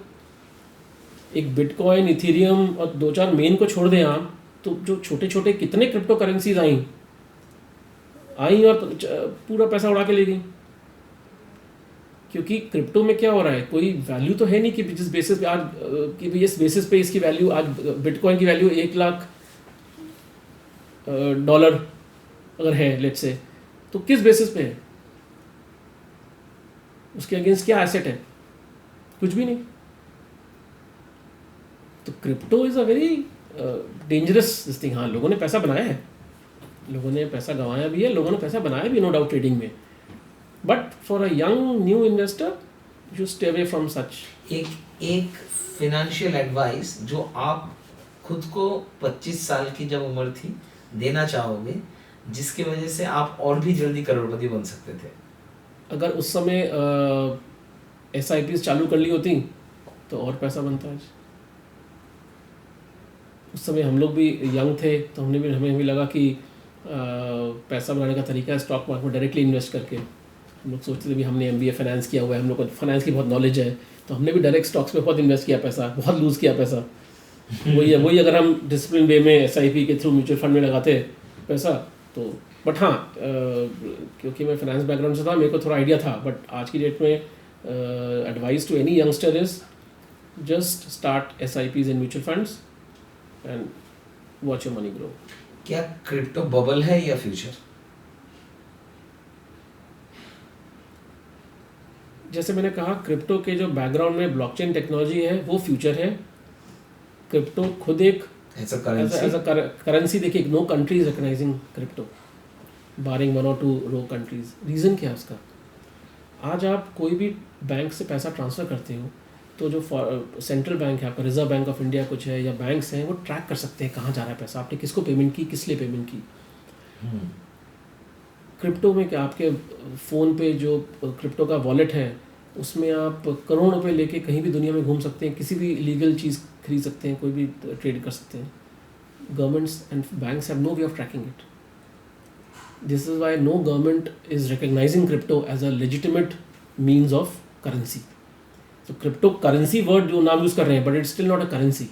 एक बिटकॉइन, इथेरियम और 2-4 मेन को छोड़ दें आप, तो जो छोटे छोटे कितने क्रिप्टो करेंसीज आई और पूरा पैसा उड़ा के ले गई. क्योंकि क्रिप्टो में क्या हो रहा है, कोई वैल्यू तो है नहीं कि जिस बेसिस पे आज कि इस बेसिस पे इसकी वैल्यू, आज बिटकॉइन की वैल्यू $1,00,000 अगर है लेट्स से, तो किस बेसिस पे है, उसके अगेंस्ट क्या एसेट है, कुछ भी नहीं. तो crypto is a very dangerous this thing. हाँ, लोगों ने पैसा बनाया है, लोगों ने पैसा गंवाया भी है, लोगों ने पैसा बनाया भी, नो डाउट, ट्रेडिंग में. But for a young new investor you stay away from such.
एक फिनेंशियल एडवाइस जो आप खुद को 25 साल की जब उम्र थी देना चाहोगे, जिसकी वजह से आप और भी जल्दी करोड़पति बन सकते थे.
अगर उस समय SIPs चालू कर ली होती तो और पैसा बनता है. उस समय हम लोग भी यंग थे, तो हमें भी लगा कि पैसा बनाने का तरीका है स्टॉक मार्केट में डायरेक्टली इन्वेस्ट करके. हम लोग सोचते थे भी, हमने MBA फाइनेंस किया हुआ है, हम लोग को फाइनेंस की बहुत नॉलेज है, तो हमने भी डायरेक्ट स्टॉक्स में बहुत इन्वेस्ट किया पैसा, बहुत लूज़ किया पैसा. वही अगर हम डिसिप्लिन वे में SIP के थ्रू म्यूचुअल फंड में लगाते पैसा तो. बट हाँ, क्योंकि मैं फाइनेंस बैकग्राउंड से था, मेरे को थोड़ा आइडिया था. बट आज की डेट में advice to any youngster is just start SIPs in mutual funds and watch your money grow.
क्या क्रिप्टो बबल है या फ्यूचर?
जैसे मैंने कहा, क्रिप्टो के जो बैकग्राउंड में ब्लॉकचेन टेक्नोलॉजी है वो फ्यूचर है. क्रिप्टो खुद एक एज अ करेंसी, देखिए, no country is recognising crypto barring 1 or 2 row countries. Reason क्या है उसका? आज आप कोई भी बैंक से पैसा ट्रांसफ़र करते हो तो जो सेंट्रल बैंक है आपका, रिजर्व बैंक ऑफ इंडिया कुछ है, या बैंक्स हैं, वो ट्रैक कर सकते हैं कहाँ जा रहा है पैसा, आपने किसको पेमेंट की, किस लिए पेमेंट की. क्रिप्टो में क्या, आपके फ़ोन पे जो क्रिप्टो का वॉलेट है उसमें आप करोड़ रुपए लेके कहीं भी दुनिया में घूम सकते हैं, किसी भी इलीगल चीज़ खरीद सकते हैं, कोई भी ट्रेड कर सकते हैं. Governments and banks have no way of tracking it. This is why no government is recognising crypto as a legitimate means of currency. तो क्रिप्टो करेंसी वर्ड जो नाम यूज़ कर रहे हैं, but it's still not a currency,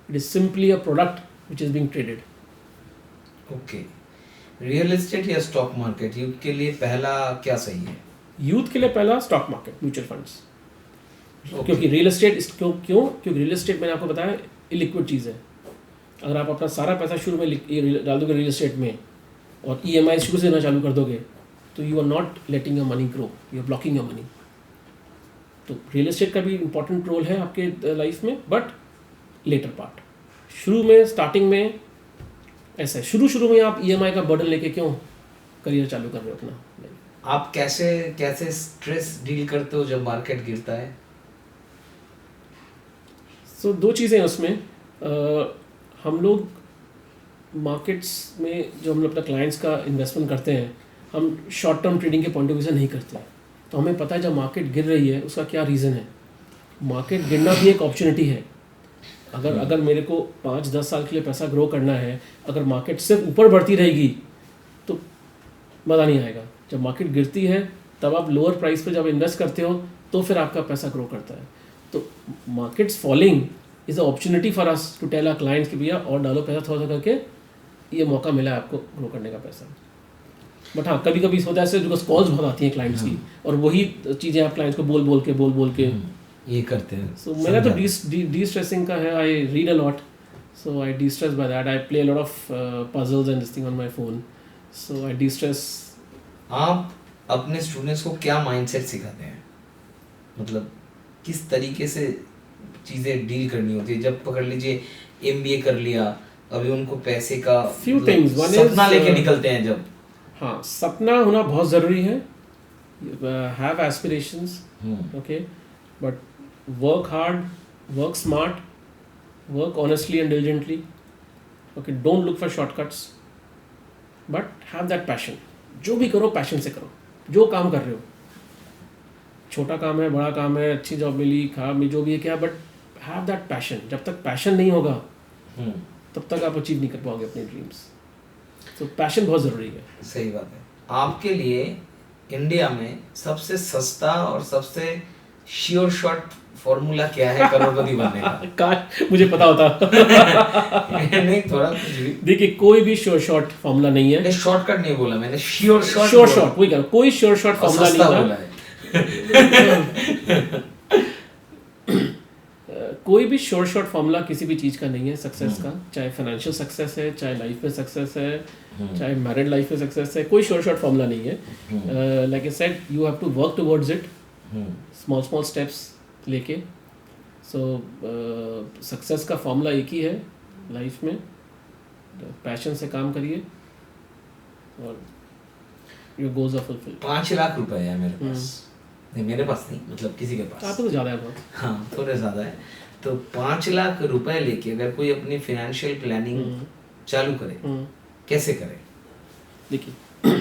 it is simply a product which is being traded.
Okay. Real estate या stock market, youth के लिए पहला क्या सही है?
यूथ के लिए पहला स्टॉक मार्केट, म्यूचुअल फंड्स. क्योंकि रियल एस्टेट क्योंकि रियल एस्टेट मैंने आपको बताया इलिक्विड चीज़ है. अगर आप अपना सारा पैसा शुरू में डाल दोगे रियल एस्टेट में और EMI शुरू से देना चालू कर दोगे, तो you are not letting your money grow, you are blocking your money. तो रियल एस्टेट का भी इम्पोर्टेंट रोल है आपके लाइफ में, बट लेटर पार्ट. शुरू में, स्टार्टिंग में ऐसा है, शुरू में आप EMI का बर्डन लेके क्यों करियर चालू कर रहे हो अपना.
आप कैसे स्ट्रेस डील करते हो जब मार्केट गिरता है?
सो 2 चीज़ें हैं उसमें. हम लोग मार्केट्स में जो हम लोग अपना क्लाइंट्स का इन्वेस्टमेंट करते हैं, हम शॉर्ट टर्म ट्रेडिंग के पॉइंट ऑफ व्यू से नहीं करते. तो हमें पता है जब मार्केट गिर रही है उसका क्या रीज़न है. मार्केट गिरना भी एक अपॉर्चुनिटी है. अगर मेरे को 5-10 साल के लिए पैसा ग्रो करना है, अगर मार्केट सिर्फ ऊपर बढ़ती रहेगी तो मज़ा नहीं आएगा. जब मार्केट गिरती है तब आप लोअर प्राइस पे जब इन्वेस्ट करते हो तो फिर आपका पैसा ग्रो करता है. तो markets falling is a opportunity for us to tell our clients कि भैया और डालो पैसा थोड़ा सा करके, ये मौका मिला है आपको ग्रो करने का पैसा. बट हाँ, कभी कभी होता है ऐसे, बिकॉज कॉल्स बहुत आती हैं क्लाइंट्स की, और वही चीज़ें आप क्लाइंट्स को बोल के
ये करते हैं.
सो मेरा तो डी स्ट्रेसिंग का है. I read a lot, so I D stress by that. I play a lot of puzzles and this thing on my phone, so I D stress.
आप अपने स्टूडेंट्स को क्या माइंडसेट सिखाते हैं, मतलब किस तरीके से चीज़ें डील करनी होती है? जब पकड़ लीजिए MBA कर लिया, अभी उनको पैसे का
फ्यू थिंग्स,
सपना लेके निकलते हैं जब.
हाँ, सपना होना बहुत ज़रूरी है. Have aspirations, okay, but work hard, work smart, work honestly and diligently. Okay, don't look for shortcuts, but have that passion. जो भी करो पैशन से करो. जो काम कर रहे हो, छोटा काम है, बड़ा काम है, अच्छी जॉब मिली, खराब मिली, जो भी है क्या, बट हैव दैट पैशन. जब तक पैशन नहीं होगा तब तक आप अचीव नहीं कर पाओगे अपने ड्रीम्स। तो पैशन बहुत ज़रूरी है।
सही बात है। आपके लिए इंडिया में सबसे सस्ता और सबसे श्योर शॉट फॉर्मूला क्या है करोड़पति बनने का?
काश मुझे पता होता।
नहीं, थोड़ा कुछ भी।
देखिए, कोई भी श्योर शॉट फॉर्मूला नहीं है।
शॉर्टकट नहीं बोला मैंने, श्योर शॉट।
श्योर शॉट वही कह रहा हूं, कोई श्योर शॉट फॉर्मूला नहीं
बोला
है।
है।
कोई भी श्योर शॉट फॉर्मूला किसी भी चीज़ का नहीं है सक्सेस का, चाहे फाइनेंशियल सक्सेस है, चाहे लाइफ में सक्सेस है, चाहे मैरिड लाइफ में सक्सेस है, कोई श्योर शॉट फॉर्मूला नहीं है। Like I said, you have to work towards it, small steps लेके। सो सक्सेस का फॉर्मूला एक ही है लाइफ में, पैशन से काम करिए और your goals are fulfilled.
5 lakh रुपए है मेरे पास। नहीं, मेरे पास नहीं, मतलब किसी के पास।
आपको तो ज़्यादा है बहुत।
हाँ, थोड़े ज़्यादा है। तो 5 लाख रुपए लेके अगर कोई अपनी फाइनेंशियल प्लानिंग चालू करे, कैसे करे?
देखिए,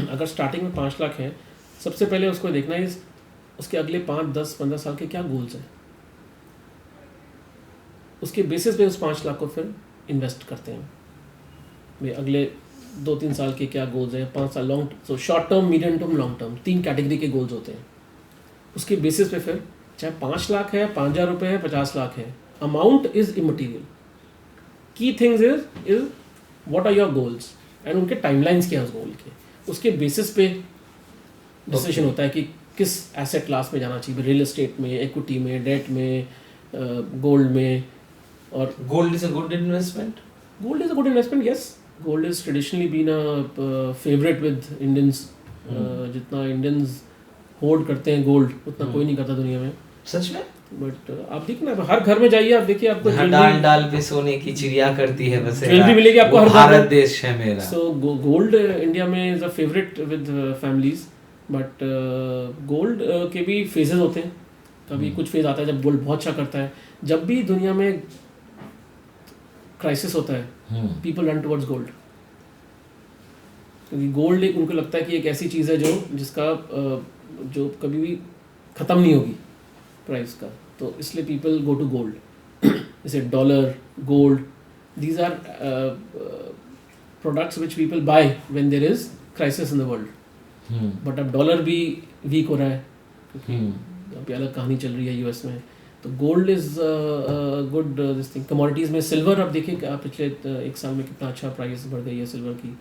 अगर स्टार्टिंग में 5 लाख है, सबसे पहले उसको देखना है उसके अगले 5, 10, 15 साल के क्या गोल्स हैं। उसके बेसिस पे उस 5 लाख को फिर इन्वेस्ट करते हैं। भाई अगले 2-3 साल के क्या गोल्स हैं, 5 साल long, so short term, medium term, long term, 3 category के गोल्स होते हैं। उसके बेसिस पे फिर चाहे 5 लाख है, 5,000 रुपये है, 50 लाख है, amount is immaterial. Key things is what are your goals and उनके टाइमलाइंस क्या है उस गोल के। उसके बेसिस पे डिसीजन होता है कि किस एसेट क्लास में जाना चाहिए, रियल एस्टेट में, इक्विटी में, डेट में, गोल्ड में। और
gold is a good investment.
Gold is a good investment, yes. Gold is traditionally been a favourite with Indians. जितना इंडियंस होल्ड करते हैं गोल्ड, उतना कोई नहीं करता दुनिया में।
सच में?
बट आप देखिए ना, हर घर में जाइए, आप देखिए, आपको
डाल पे सोने की चिड़िया करती है बस,
ज्वेलरी मिलेगी आपको हर घर में।
भारत देश है मेरा।
सो गोल्ड इंडिया में is a favourite with families. But gold के भी फेजेस होते हैं। कभी कुछ फेज आता है जब गोल्ड बहुत अच्छा करता है। जब भी दुनिया में क्राइसिस होता है, पीपल रन टुवर्ड्स गोल्ड, क्योंकि गोल्ड एक, उनको लगता है कि एक ऐसी चीज़ है जिसका जो कभी भी ख़त्म नहीं होगी प्राइस का। तो इसलिए पीपल गो टू गोल्ड। जैसे dollar, gold, these are products which people buy when there is crisis in the world. But अब डॉलर भी वीक हो रहा है क्योंकि अभी अलग कहानी चल रही है यूएस में। तो gold is good this thing. Commodities में सिल्वर, आप देखिए पिछले 1 साल में कितना अच्छा प्राइस बढ़ गई है सिल्वर की।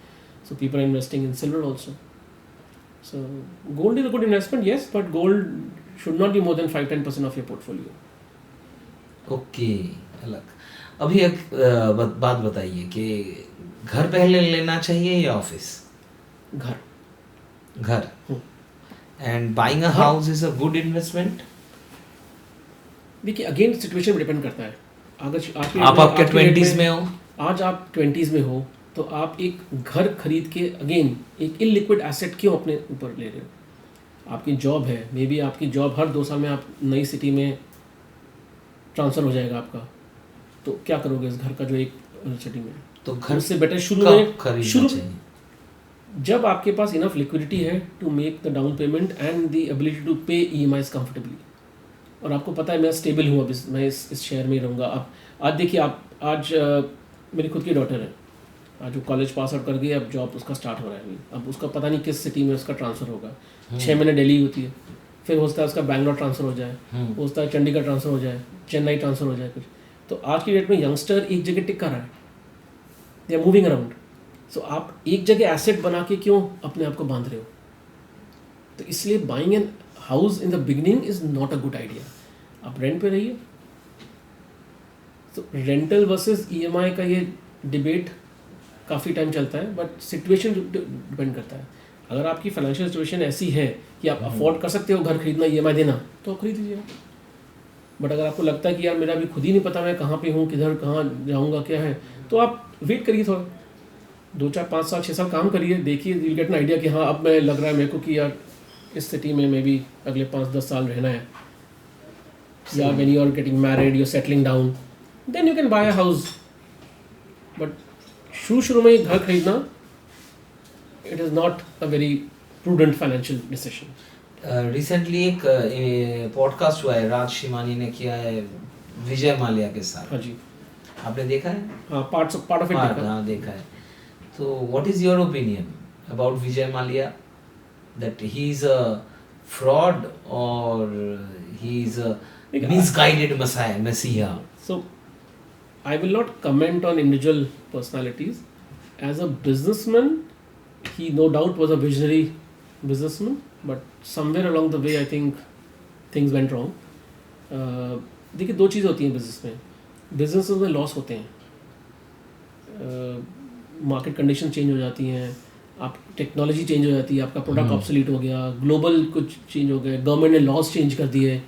So people are investing in silver also. So gold is a good investment, yes, but gold should not be more than 5-10% of your portfolio.
Okay, अलग। अभी एक बात बताइए कि घर पहले लेना चाहिए या ऑफिस? घर। And buying a house is a good investment? देखिए,
अगेन सिचुएशन पे डिपेंड करता है। अगर
आप आपके 20s में हो,
आज आप 20s में हो, तो आप एक घर खरीद के अगेन एक इलिक्विड एसेट क्यों अपने ऊपर ले रहे हो? आपकी जॉब है, मे बी आपकी जॉब हर 2 साल में आप नई सिटी में ट्रांसफ़र हो जाएगा आपका, तो क्या करोगे इस घर का जो एक सिटी में?
तो घर
से बेटर शुरू जब आपके पास इनफ लिक्विडिटी है to make the down payment and the ability to pay EMIs comfortably, और आपको पता है मैं स्टेबल हूँ, अब मैं इस शहर में ही रहूँगा। अब आज देखिए, आज मेरी खुद की डॉटर है, आज वो कॉलेज पास आउट कर गई, अब जॉब उसका स्टार्ट हो रहा है। अब उसका पता नहीं किस सिटी में उसका ट्रांसफ़र होगा। 6 महीने दिल्ली होती है, फिर हो सकता है उसका बैंगलोर ट्रांसफ़र हो जाए, हो सकता है चंडीगढ़ ट्रांसफ़र हो जाए, चेन्नई ट्रांसफ़र हो जाए कुछ। तो आज की डेट में यंगस्टर एक जगह टिक कर रहा है, दे आर मूविंग अराउंड। सो आप एक जगह एसेट बना के क्यों अपने आप को बांध रहे हो? तो इसलिए buying an house in the beginning is not a good idea. आप रेंट पे रहिए। तो रेंटल वर्सेस EMI का ये डिबेट काफ़ी टाइम चलता है, बट सिचुएशन डिपेंड करता है। अगर आपकी फाइनेंशियल सिचुएशन ऐसी है कि आप अफोर्ड कर सकते हो घर खरीदना, EMI देना, तो खरीद लीजिए। बट अगर आपको लगता है कि यार मेरा अभी खुद ही नहीं पता मैं कहाँ पे हूँ, किधर कहाँ जाऊँगा, क्या है, तो आप वेट करिए थोड़ा, 2, 4, 5 साल 6 साल काम करिए, देखिए, यू गेट एन आइडिया कि हाँ अब मैं लग रहा है मेरे को कि यार इस सिटी में भी अगले 5-10 साल रहना है। या when you are getting married, you are settling down, then you can buy a house. But शुरू में घर खरीदना, it is not a very prudent financial decision.
Recently एक पॉडकास्ट हुआ है, राज शिमानी ने किया है विजय माल्या के साथ।
हाँ जी।
आपने देखा है?
हाँ, पार्ट ऑफ इट देखा।
हाँ देखा है। तो what is your opinion about Vijay Mallya, that he is a fraud और ही इज अ मिसगाइडेड मसीहा?
So I will not comment on individual personalities. As a businessman, he no doubt was a visionary businessman, but somewhere along the way I think things went wrong. देखिए, दो चीज़ होती हैं business में। Business में loss होते हैं, market condition change हो जाती हैं, आप टेक्नोलॉजी चेंज हो जाती है, आपका प्रोडक्ट ऑब्सोलीट हो गया, ग्लोबल कुछ चेंज हो गया, गवर्नमेंट ने लॉस चेंज कर दिए।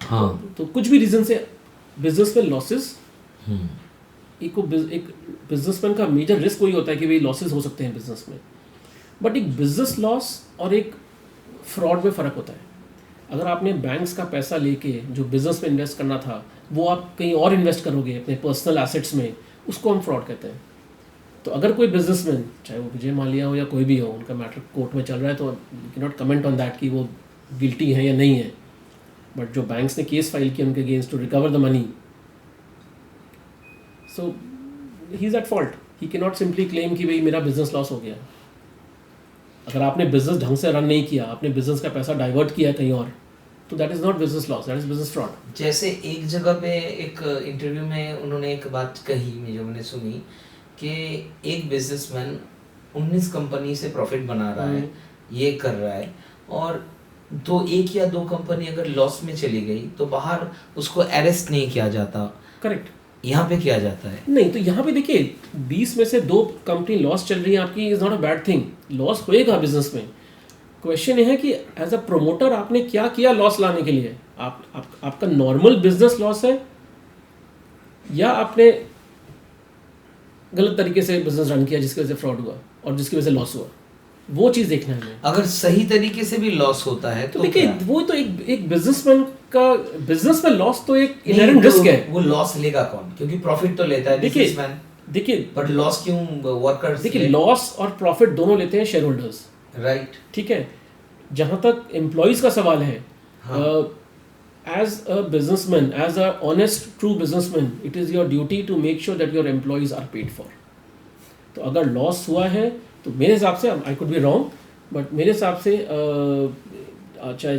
हाँ।
तो कुछ भी रीज़न से बिजनेस में लॉसेस, एक बिजनेसमैन का मेजर रिस्क वही होता है कि भाई लॉसेस हो सकते हैं बिजनेस में। बट एक बिजनेस लॉस और एक फ्रॉड में फ़र्क होता है। अगर आपने बैंक्स का पैसा लेके जो बिजनेस में इन्वेस्ट करना था वो आप कहीं और इन्वेस्ट करोगे अपने पर्सनल एसेट्स में, उसको हम फ्रॉड कहते हैं। तो अगर कोई बिजनेसमैन, चाहे वो विजय माल्या हो या कोई भी हो, उनका मैटर कोर्ट में चल रहा है, तो you can not comment on that कि वो गिल्टी है या नहीं है। बट जो बैंक्स ने केस फाइल किया उनके against to recover the money, so he is at fault. He can not simply claim कि भाई मेरा बिजनेस लॉस हो गया। अगर आपने बिजनेस ढंग से रन नहीं किया, आपने बिजनेस का पैसा डाइवर्ट किया कहीं और, तो that is not business loss, that is business fraud.
जैसे एक जगह पे एक इंटरव्यू में उन्होंने एक बात कही जो मैंने सुनी कि एक बिजनेसमैन 19 कंपनी से प्रॉफिट बना रहा है, ये कर रहा है, और तो एक या दो कंपनी अगर लॉस में चली गई तो बाहर उसको अरेस्ट नहीं किया जाता।
करेक्ट।
यहाँ पे किया जाता है।
नहीं, तो यहाँ पे देखिए 20 में से 2 कंपनी लॉस चल रही है आपकी, is not a bad thing. Loss होएगा बिजनेस में। क्वेश्चन ये है कि एज अ प्रोमोटर आपने क्या किया लॉस लाने के लिए। आपका नॉर्मल बिजनेस लॉस है या आपने गलत तरीके से बिजनेस रन किया जिसकी वजह से फ्रॉड हुआ और जिसकी वजह से लॉस हुआ, वो चीज़ देखना है हमें।
अगर सही तरीके से भी लॉस होता है तो
देखिए वो तो एक बिजनेसमैन का बिजनेस में लॉस तो एक इनहेरेंट रिस्क है।
वो लॉस लेगा कौन? क्योंकि प्रॉफिट तो लेता है बिजनेसमैन।
देखिए
बट लॉस क्यों वर्कर्स?
देखिए लॉस और प्रॉफिट दोनों लेते हैं शेयर होल्डर्स,
राइट?
ठीक है। जहां तक एम्प्लॉइज का सवाल है, as a businessman, as a honest true businessman, it is your duty to make sure that your employees are paid for. तो अगर लॉस हुआ है तो मेरे हिसाब से, I could be wrong, but मेरे हिसाब से चाहे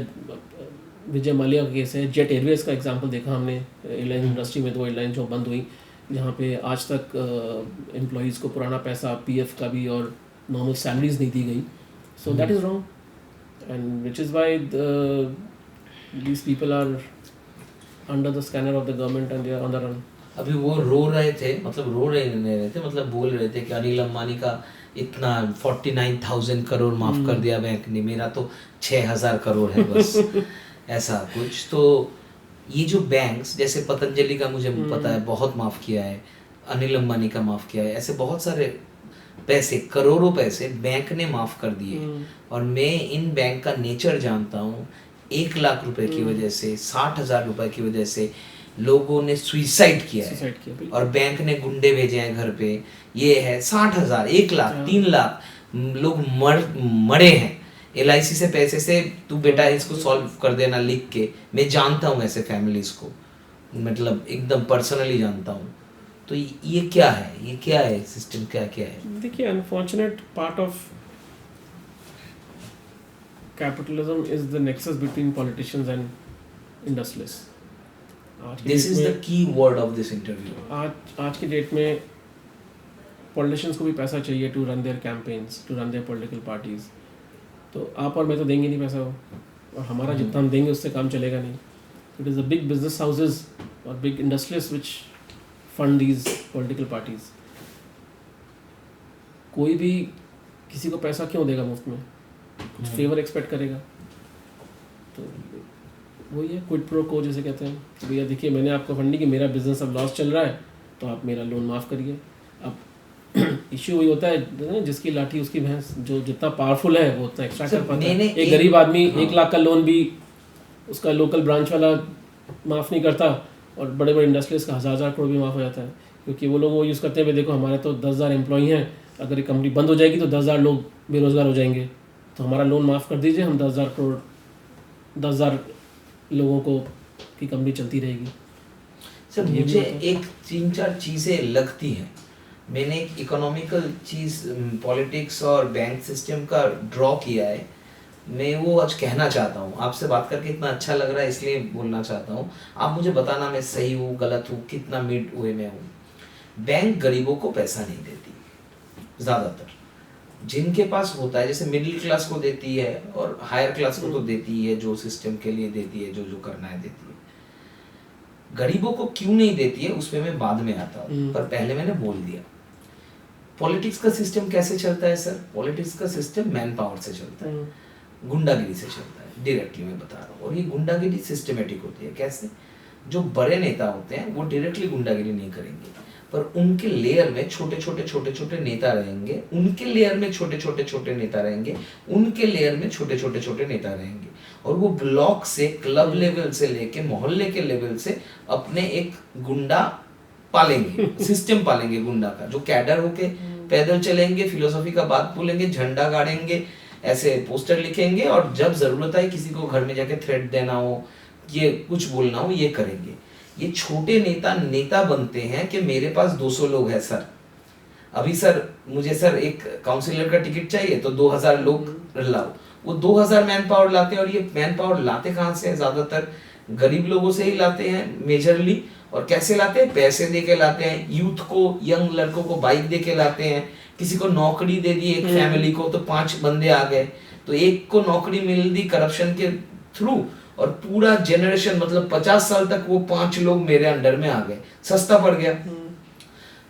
विजय माल्या का केस है, जेट एयरवेज का एग्जांपल देखा हमने, एयरलाइन इंडस्ट्री में 2 एयरलाइन जो बंद हुई, जहाँ पे आज तक एम्प्लॉइज़ को पुराना पैसा पीएफ का भी और नॉर्मल सैलरीज नहीं दी गई। So that is wrong, and which is why these people are under the scanner of the government and they are on the run.
अभी वो रो रहे थे, मतलब रो रहे थे, मतलब बोल रहे थे कि अनिल अंबानी का इतना 49,000 करोड़ माफ कर दिया बैंक ने, मेरा तो 6,000 करोड़ है बस। ऐसा कुछ। तो ये जो बैंक्स, जैसे पतंजलि का मुझे पता है बहुत माफ किया है, अनिल अंबानी का माफ किया है, ऐसे बहुत सारे पैसे, करोड़ों पैसे बैंक ने माफ कर दिए। और मैं इन बैंक का नेचर जानता हूँ। 1 लाख रुपए की वजह से, 60,000 रुपए की वजह से लोगों ने सुइसाइड किया है, और बैंक ने गुंडे भेजे हैं घर पे। ये है 60,000, 1 लाख, 3 लाख लोग मरे हैं। LIC से पैसे से, तू बेटा इसको सॉल्व कर देना लिख के। मैं जानता हूँ ऐसे फैमिलीज को, मतलब एकदम पर्सनली जानता हूँ। तो ये क्या है, ये क्या है सिस्टम, क्या है?
देखिए unfortunate part of capitalism is the nexus between politicians and industrialist.
This is the key word of this interview.
आज की डेट में पॉलिटिशियंस को भी पैसा चाहिए to run their campaigns, to run their political parties. तो आप और मैं तो देंगे नहीं पैसा, और हमारा जितना हम देंगे उससे काम चलेगा नहीं। It is the big business houses और big industries which fund these political parties. कोई भी किसी को पैसा क्यों देगा मुफ्त में? कुछ फेवर एक्सपेक्ट करेगा। तो वही है क्विड प्रो को जैसे कहते हैं, तो भैया देखिए मैंने आपको फंडिंग की, मेरा बिजनेस अब लॉस चल रहा है तो आप मेरा लोन माफ़ करिए। अब इश्यू वही होता है, जिसकी लाठी उसकी भैंस, जो जितना पावरफुल है वो उतना एक्स्ट्रा कर पाता है। एक गरीब आदमी 1 लाख का लोन भी उसका लोकल ब्रांच वाला माफ़ नहीं करता, और बड़े बड़े इंडस्ट्रीज का 1,000 करोड़ भी माफ़ हो जाता है, क्योंकि वो लोग वो यूज़ करते हैं, देखो हमारे तो 10,000 एम्प्लॉई हैं, अगर ये कंपनी बंद हो जाएगी तो 10,000 लोग बेरोज़गार हो जाएंगे, तो हमारा लोन माफ़ कर दीजिए, हम 10,000 करोड़ 10,000 लोगों को की कंपनी चलती रहेगी।
सर
ये भी
मुझे
होता है।
एक 3-4 चीजें लगती हैं, मैंने एक इकोनॉमिकल चीज पॉलिटिक्स और बैंक सिस्टम का ड्रॉ किया है, मैं वो आज कहना चाहता हूँ। आपसे बात करके इतना अच्छा लग रहा है इसलिए बोलना चाहता हूँ, आप मुझे बताना मैं सही हूँ गलत हूँ, कितना मिड वे में हूँ। बैंक गरीबों को पैसा नहीं देती ज़्यादातर, जिनके पास होता है, जैसे मिडिल क्लास को देती है और हायर क्लास को तो देती है, जो सिस्टम के लिए देती है, जो जो करना है देती है। गरीबों को क्यों नहीं देती है उस पे मैं बाद में आता हूँ, पर पहले मैंने बोल दिया। पॉलिटिक्स का सिस्टम कैसे चलता है सर? पॉलिटिक्स का सिस्टम मैन पावर से चलता है, गुंडागिरी से चलता है, डायरेक्टली मैं बता रहा हूँ। और ये गुंडागिरी सिस्टमेटिक होती है। कैसे? जो बड़े नेता होते हैं वो डायरेक्टली गुंडागिरी नहीं करेंगे, पर उनके लेयर में छोटे छोटे नेता रहेंगे, उनके लेयर में छोटे नेता रहेंगे, उनके लेयर में छोटे नेता रहेंगे, और वो ब्लॉक से, क्लब लेवल से लेके मोहल्ले के लेवल से अपने एक गुंडा पालेंगे, सिस्टम पालेंगे गुंडा का, जो कैडर होके पैदल चलेंगे, फिलोसॉफी का बात बोलेंगे, झंडा गाड़ेंगे, ऐसे पोस्टर लिखेंगे, और जब जरूरत है किसी को घर में जाके थ्रेट देना हो, ये कुछ बोलना हो, ये करेंगे। ये छोटे नेता बनते हैं कि मेरे पास 200 लोग हैं सर, अभी सर मुझे सर एक काउंसिलर का टिकट चाहिए तो 2000 लोग लाओ, वो 2000 मैन पावर लाते हैं। और ये मैन पावर लाते कहाँ से हैं? ज्यादातर गरीब लोगों से ही लाते हैं मेजरली। और कैसे लाते हैं? पैसे दे के लाते हैं, यूथ को, यंग लड़कों को बाइक दे के लाते हैं, किसी को नौकरी दे दी, एक फैमिली को तो 5 बंदे आ गए, तो एक को नौकरी मिल दी करप्शन के थ्रू, और पूरा जनरेशन मतलब 50 साल तक वो 5 लोग मेरे अंडर में आ गए, सस्ता पड़ गया।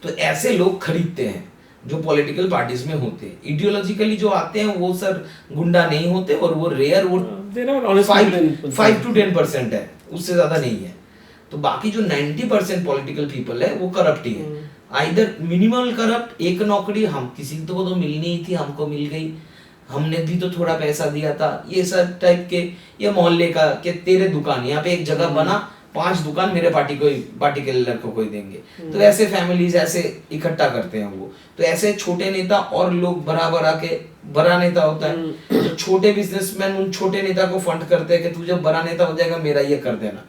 तो ऐसे लोग खरीदते हैं जो पॉलिटिकल पार्टीज में होते हैं। आइडियोलॉजिकली जो आते हैं वो सर गुंडा नहीं होते, और वो रेयर, वो 5 to 10% है, उससे ज्यादा नहीं है। तो बाकी जो 90% पॉलिटिकल पीपल है वो करप्ट ही है, आइदर मिनिमल करप्ट, एक नौकरी हम किसी को तो मिलनी ही थी, हमको मिल गई, हमने भी तो थोड़ा पैसा दिया था, ये सब टाइप के, या मोहल्ले का कि तेरे दुकान यहाँ पे एक जगह बना, 5 दुकान मेरे पार्टी के लड़कों को ही देंगे। तो ऐसे फैमिलीज ऐसे इकट्ठा करते हैं वो। तो ऐसे छोटे नेता और लोग बराबर आके, बड़ा नेता होता है तो छोटे बिजनेसमैन उन छोटे नेता को फंड करते हैं कि तू जब बड़ा नेता हो जाएगा मेरा ये कर देना,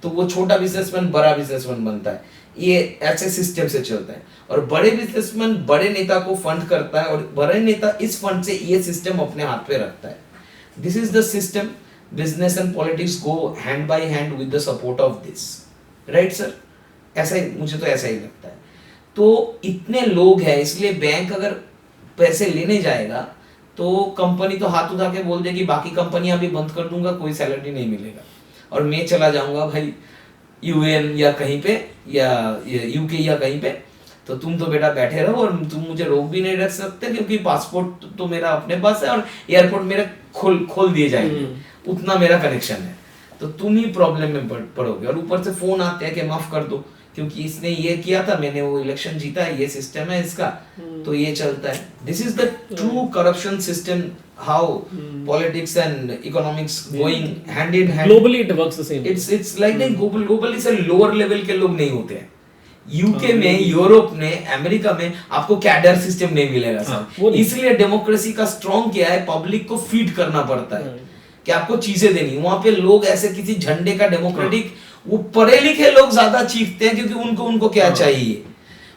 तो वो छोटा बिजनेसमैन बड़ा बिजनेसमैन बनता है। ये ऐसे सिस्टम से चलता है। और बड़े बिजनेसमैन बड़े नेता को फंड करता है, और बड़े नेता इस फंड से ये सिस्टम अपने हाथ पे रखता है। This is the system. Business and politics go hand by hand with the support of this, right sir? ऐसा ही, मुझे तो ऐसा ही लगता है। तो इतने लोग हैं, इसलिए बैंक अगर पैसे लेने जाएगा तो कंपनी तो हाथ उठा के बोल देगी बाकी कंपनियां भी बंद कर दूंगा, कोई सैलरी नहीं मिलेगा, और मैं चला जाऊंगा भाई यूएन या कहीं पे, या यूके या कहीं पे, तो तुम तो बेटा बैठे रहो, और तुम मुझे रोक भी नहीं रख सकते क्योंकि पासपोर्ट तो मेरा अपने पास है, और एयरपोर्ट मेरे खोल दिए जाएंगे, उतना मेरा कनेक्शन है, तो तुम ही प्रॉब्लम में पड़ोगे। और ऊपर से फोन आते हैं कि माफ कर दो क्योंकि इसने ये किया था, मैंने वो इलेक्शन जीता है, ये सिस्टम है इसका, तो ये चलता है। This is the true corruption system, how politics and economics going hand in hand.
Globally it works the same.
It's like that. Globally से lower level के लोग नहीं होते हैं। यूके में, यूरोप में, अमेरिका में आपको कैडर सिस्टम नहीं मिलेगा सर। इसलिए डेमोक्रेसी का स्ट्रॉन्ग क्या है, पब्लिक को फीड करना पड़ता है कि आपको चीजें देनी। वहां पे लोग ऐसे किसी झंडे का डेमोक्रेटिक, वो पढ़े लिखे लोग ज्यादा चीखते हैं क्योंकि उनको क्या चाहिए,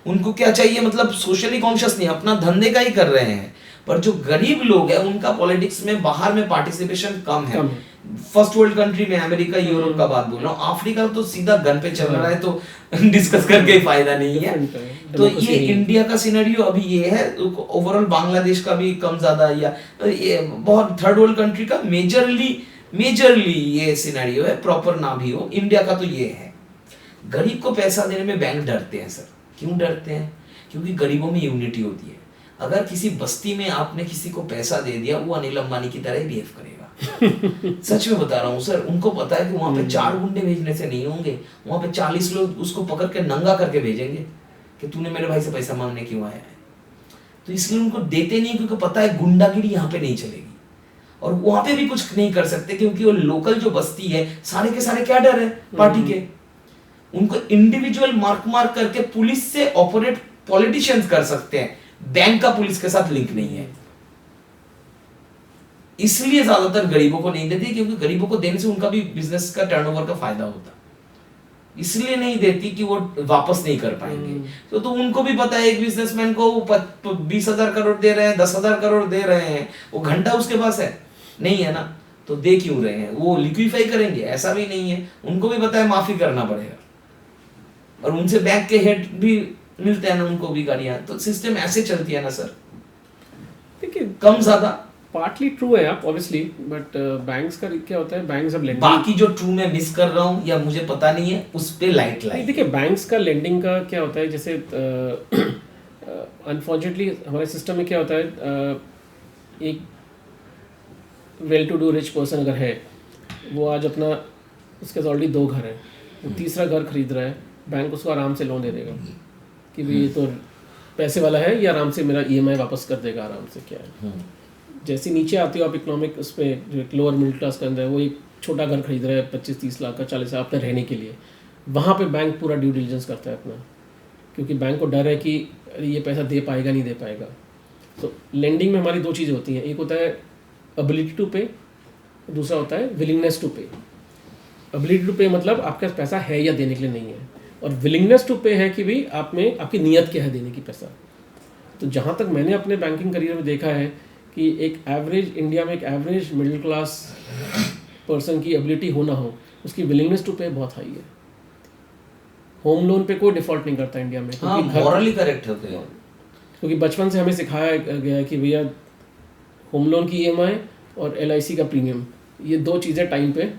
उनको क्या चाहिए, मतलब सोशली कॉन्शियस नहीं, अपना धंधे का ही कर रहे हैं। पर जो गरीब लोग हैं उनका पॉलिटिक्स में बाहर में पार्टिसिपेशन कम है। फर्स्ट वर्ल्ड कंट्री में, अमेरिका, यूरोप का बात बोल रहा हूँ, अफ्रीका तो सीधा गन पे चल रहा है, तो डिस्कस करके फायदा नहीं है। तो ये इंडिया का सिनेरियो अभी ये है। ओवरऑल बांग्लादेश का भी कम ज्यादा, या ये बहुत थर्ड वर्ल्ड कंट्री का मेजरली ये सिनेरियो है, प्रॉपर ना भी हो। इंडिया का तो ये है। गरीब को पैसा देने में बैंक डरते हैं सर। क्यों डरते हैं? क्योंकि गरीबों में यूनिटी होती है। अगर किसी बस्ती में आपने किसी को पैसा दे दिया, वो अनिल अंबानी की तरह ही बिहेव करेगा। सच में बता रहा हूँ सर, उनको पता है कि वहां पे 4 गुंडे भेजने से नहीं होंगे, वहां पे 40 लोग उसको पकड़ के नंगा करके भेजेंगे कि तूने मेरे भाई से पैसा मांगने क्यों आया है। तो इसलिए उनको देते नहीं, क्योंकि पता है गुंडागिरी यहाँ पे नहीं चलेगी, और वहां पे भी कुछ नहीं कर सकते क्योंकि वो लोकल जो बस्ती है सारे के सारे कैडर है पार्टी के। उनको इंडिविजुअल मार्क करके पुलिस से ऑपरेट पॉलिटिशियंस कर सकते हैं, बैंक का पुलिस के साथ लिंक नहीं है। इसलिए ज्यादातर गरीबों को नहीं देते, क्योंकि गरीबों को देने से उनका भी बिजनेस का टर्नओवर का फायदा होता। इसलिए नहीं देती कि वो वापस नहीं कर पाएंगे। तो उनको भी पता है एक बिजनेसमैन को वो 20,000 करोड़ दे रहे हैं, 10,000 करोड़ दे रहे हैं, वो घंटा उसके पास है नहीं है ना, तो दे क्यों रहे हैं? वो लिक्विफाई करेंगे ऐसा भी नहीं है, उनको भी पता है माफी करना पड़ेगा, और उनसे बैंक के हेड भी मिलते हैं ना उनको भी गाड़ियां, तो सिस्टम ऐसे चलती है ना सर।
देखिए
कम ज्यादा
पार्टली ट्रू है आप ऑब्वियसली, बट बैंक्स का क्या होता है, बैंक्स अब लेंडिंग,
बाकी जो ट्रू मैं मिस कर रहा हूँ या मुझे पता नहीं है उस पे लाइट लाइट।
देखिए बैंक्स का लेंडिंग का क्या होता है, जैसे अनफॉर्चुनेटली हमारे सिस्टम में क्या होता है, एक well to do rich person अगर है, वो आज अपना उसके पास ऑलरेडी 2 घर हैं, वो तीसरा घर खरीद रहा है, बैंक उसको आराम से लोन दे देगा कि भाई ये तो पैसे वाला है, ये आराम से मेरा ईएमआई वापस कर देगा आराम से। क्या है जैसे नीचे आते हो आप इकोनॉमिक उस पर, जो एक लोअर मिडिल क्लास का अंदर है, वो एक छोटा घर खरीद रहा है 25-30 लाख का, 40 लाख अपने रहने के लिए, वहाँ पे बैंक पूरा ड्यू डिलिजेंस करता है अपना, क्योंकि बैंक को डर है कि ये पैसा दे पाएगा नहीं दे पाएगा। तो लेंडिंग में हमारी 2 चीज़ें होती हैं, एक होता है एबिलिटी टू पे, दूसरा होता है विलिंगनेस टू पे। एबिलिटी टू पे मतलब आपके पास पैसा है या देने के लिए नहीं है, और विलिंगनेस टू पे है कि भाई आप में आपकी नीयत क्या है देने की पैसा। तो जहाँ तक मैंने अपने बैंकिंग करियर में देखा है कि एक एवरेज इंडिया में एक एवरेज मिडिल क्लास पर्सन की एबिलिटी हो ना हो, उसकी विलिंगनेस टू पे बहुत हाई है। होम लोन पे कोई डिफॉल्ट नहीं करता इंडिया में,
हाँ, मॉरली करेक्ट होते हैं,
क्योंकि बचपन से हमें सिखाया गया है कि भैया होम लोन की ईएमआई और एलआईसी का प्रीमियम, ये 2 चीज़ें टाइम पे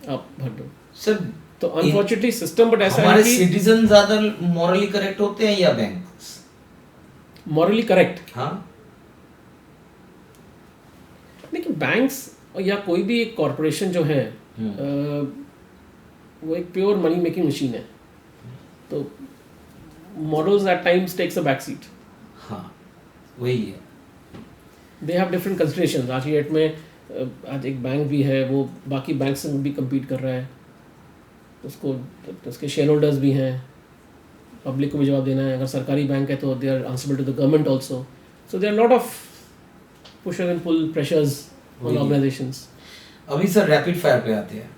आप भर दो
सर।
तो अनफॉर्चुनेटली सिस्टम बट ऐसा
हमारे
है कि
सिटीजन ज्यादा मॉरली करेक्ट होते हैं या बैंक्स?
Morally correct.
हाँ,
लेकिन बैंक्स या कोई भी एक कॉरपोरेशन जो है वो एक प्योर मनी मेकिंग मशीन है, तो models at times takes a back seat.
हाँ वही है,
दे हैव डिफरेंट कंसिडरेशंस। आज की डेट में आज एक बैंक भी है, वो बाकी बैंक से भी कम्पीट कर रहा है, उसको उसके शेयर होल्डर्स भी हैं, पब्लिक को भी जवाब देना है। अगर सरकारी बैंक है तो they are answerable to the government also, so there are lot of pusher and pull pressures on organisations.
अभी सर रैपिड फायर पे आते हैं।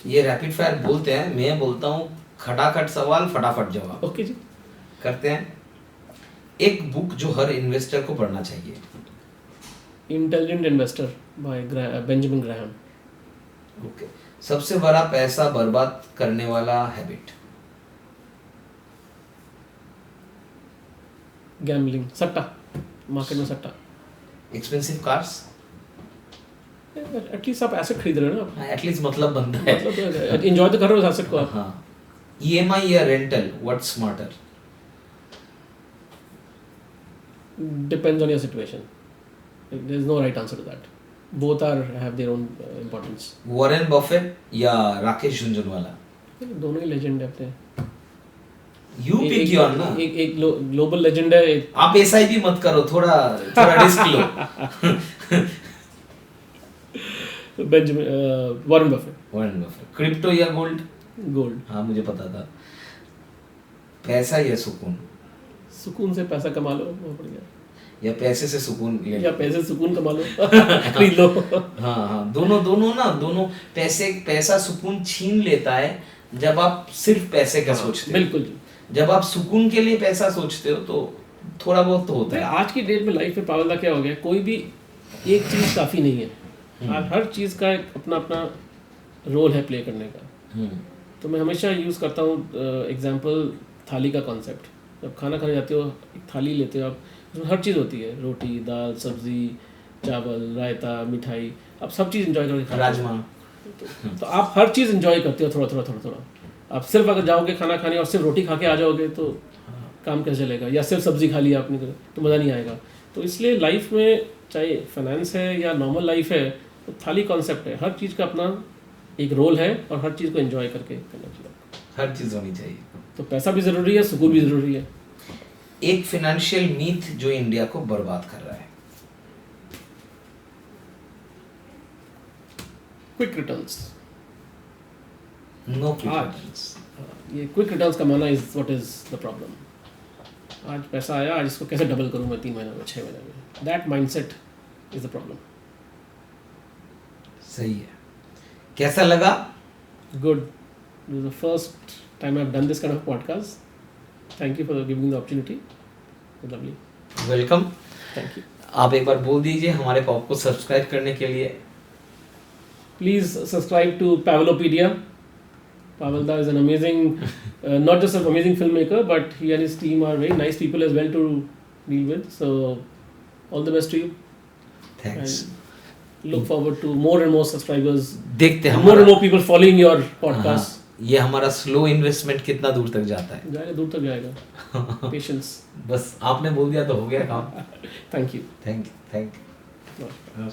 ये रैपिड फायर बोलते हैं, मैं बोलता हूँ खटाखट सवाल फटाफट जवाब।
ओके जी,
करते हैं। एक बुक जो हर इन्वेस्टर को पढ़ना चाहिए।
Intelligent investor bye Benjamin Graham.
Okay. सबसे बड़ा पैसा बर्बाद करने वाला हैबिट?
गैम्बलिंग, सट्टा, मार्केट में सट्टा।
Expensive cars?
एटलीस्ट आप एसेट खरीद रहे हो ना,
एटलीस्ट मतलब बनता है,
मतलब एंजॉय तो कर रहे हो एसेट को आप।
हाँ। ईएमआई या rental, what's smarter?
Depends on your situation. There is no right answer to that. Both have their own importance.
Warren Buffett या राकेश झुंझुनवाला?
दोनों ही लेजेंड है अपने।
यू पिक योर ना।
एक ग्लोबल लेजेंड है।
आप एसआईपी मत करो, थोड़ा रिस्क लो।
Benjamin Warren Buffett.
Warren Buffett. Crypto या गोल्ड?
गोल्ड।
हाँ मुझे पता था। पैसा या सुकून?
सुकून से पैसा कमा लो, बहुत बढ़िया।
या पैसे से सुकून ले लो।
या पैसे से सुकून कमा लो, खरीद लो।
हाँ हाँ, दोनों पैसा सुकून छीन लेता है जब आप सिर्फ पैसे का सोचते हो।
बिल्कुल जी।
जब आप सुकून के लिए पैसा सोचते हो तो थोड़ा बहुत तो होता है।
आज की डेट में लाइफ में पावला क्या हो गया, कोई भी एक चीज काफी नहीं है। आज हर चीज का एक अपना अपना रोल है प्ले करने का। तो मैं हमेशा यूज करता हूँ एग्जांपल थाली का कॉन्सेप्ट। जब खाना खाने जाते हो, एक थाली लेते हो आप, उसमें हर चीज़ होती है, रोटी, दाल, सब्जी, चावल, रायता, मिठाई, आप सब चीज़ एंजॉय करोगे।
राजमा।
तो आप हर चीज़ एंजॉय करते हो थोड़ा थोड़ा। आप सिर्फ अगर जाओगे खाना खाने और सिर्फ रोटी खा के आ जाओगे तो काम कैसे चलेगा, या सिर्फ सब्जी खा लिया आपने तो मज़ा नहीं आएगा। तो इसलिए लाइफ में चाहे फाइनेंस है या नॉर्मल लाइफ है, तो थाली कॉन्सेप्ट है, हर चीज़ का अपना एक रोल है और हर चीज़ को एंजॉय करके करना चाहिए।
हर चीज़ होनी चाहिए।
तो पैसा भी ज़रूरी है, सुकून भी ज़रूरी है।
एक फाइनेंशियल मीथ जो इंडिया को बर्बाद कर रहा है?
Quick returns.
No quick returns.
ये क्विक रिटर्न्स कमाना is what is the problem. आज पैसा आया, आज इसको कैसे डबल करूं मैं 3 महीने में, 6 महीने में। That mindset is the problem.
सही है। कैसा लगा?
Good, This is the first time I've done this kind of podcast. Thank you for giving the opportunity. Lovely.
Welcome.
Thank you.
आप एक बार बोल दीजिए हमारे पॉप को सब्सक्राइब करने के लिए.
Please subscribe to Pavlopedia. Pavelda is an amazing, not just an amazing filmmaker, but he and his team are very nice people as well to deal with. So, all the best to you.
Thanks.
And look forward to more and more subscribers.
देखते हैं
More and more people following your podcast.
ये हमारा slow investment कितना दूर तक जाता है.
जाएगा, दूर तक जाएगा. Patience.
बस आपने बोल दिया तो हो गया काम.
Thank you.
Thank you.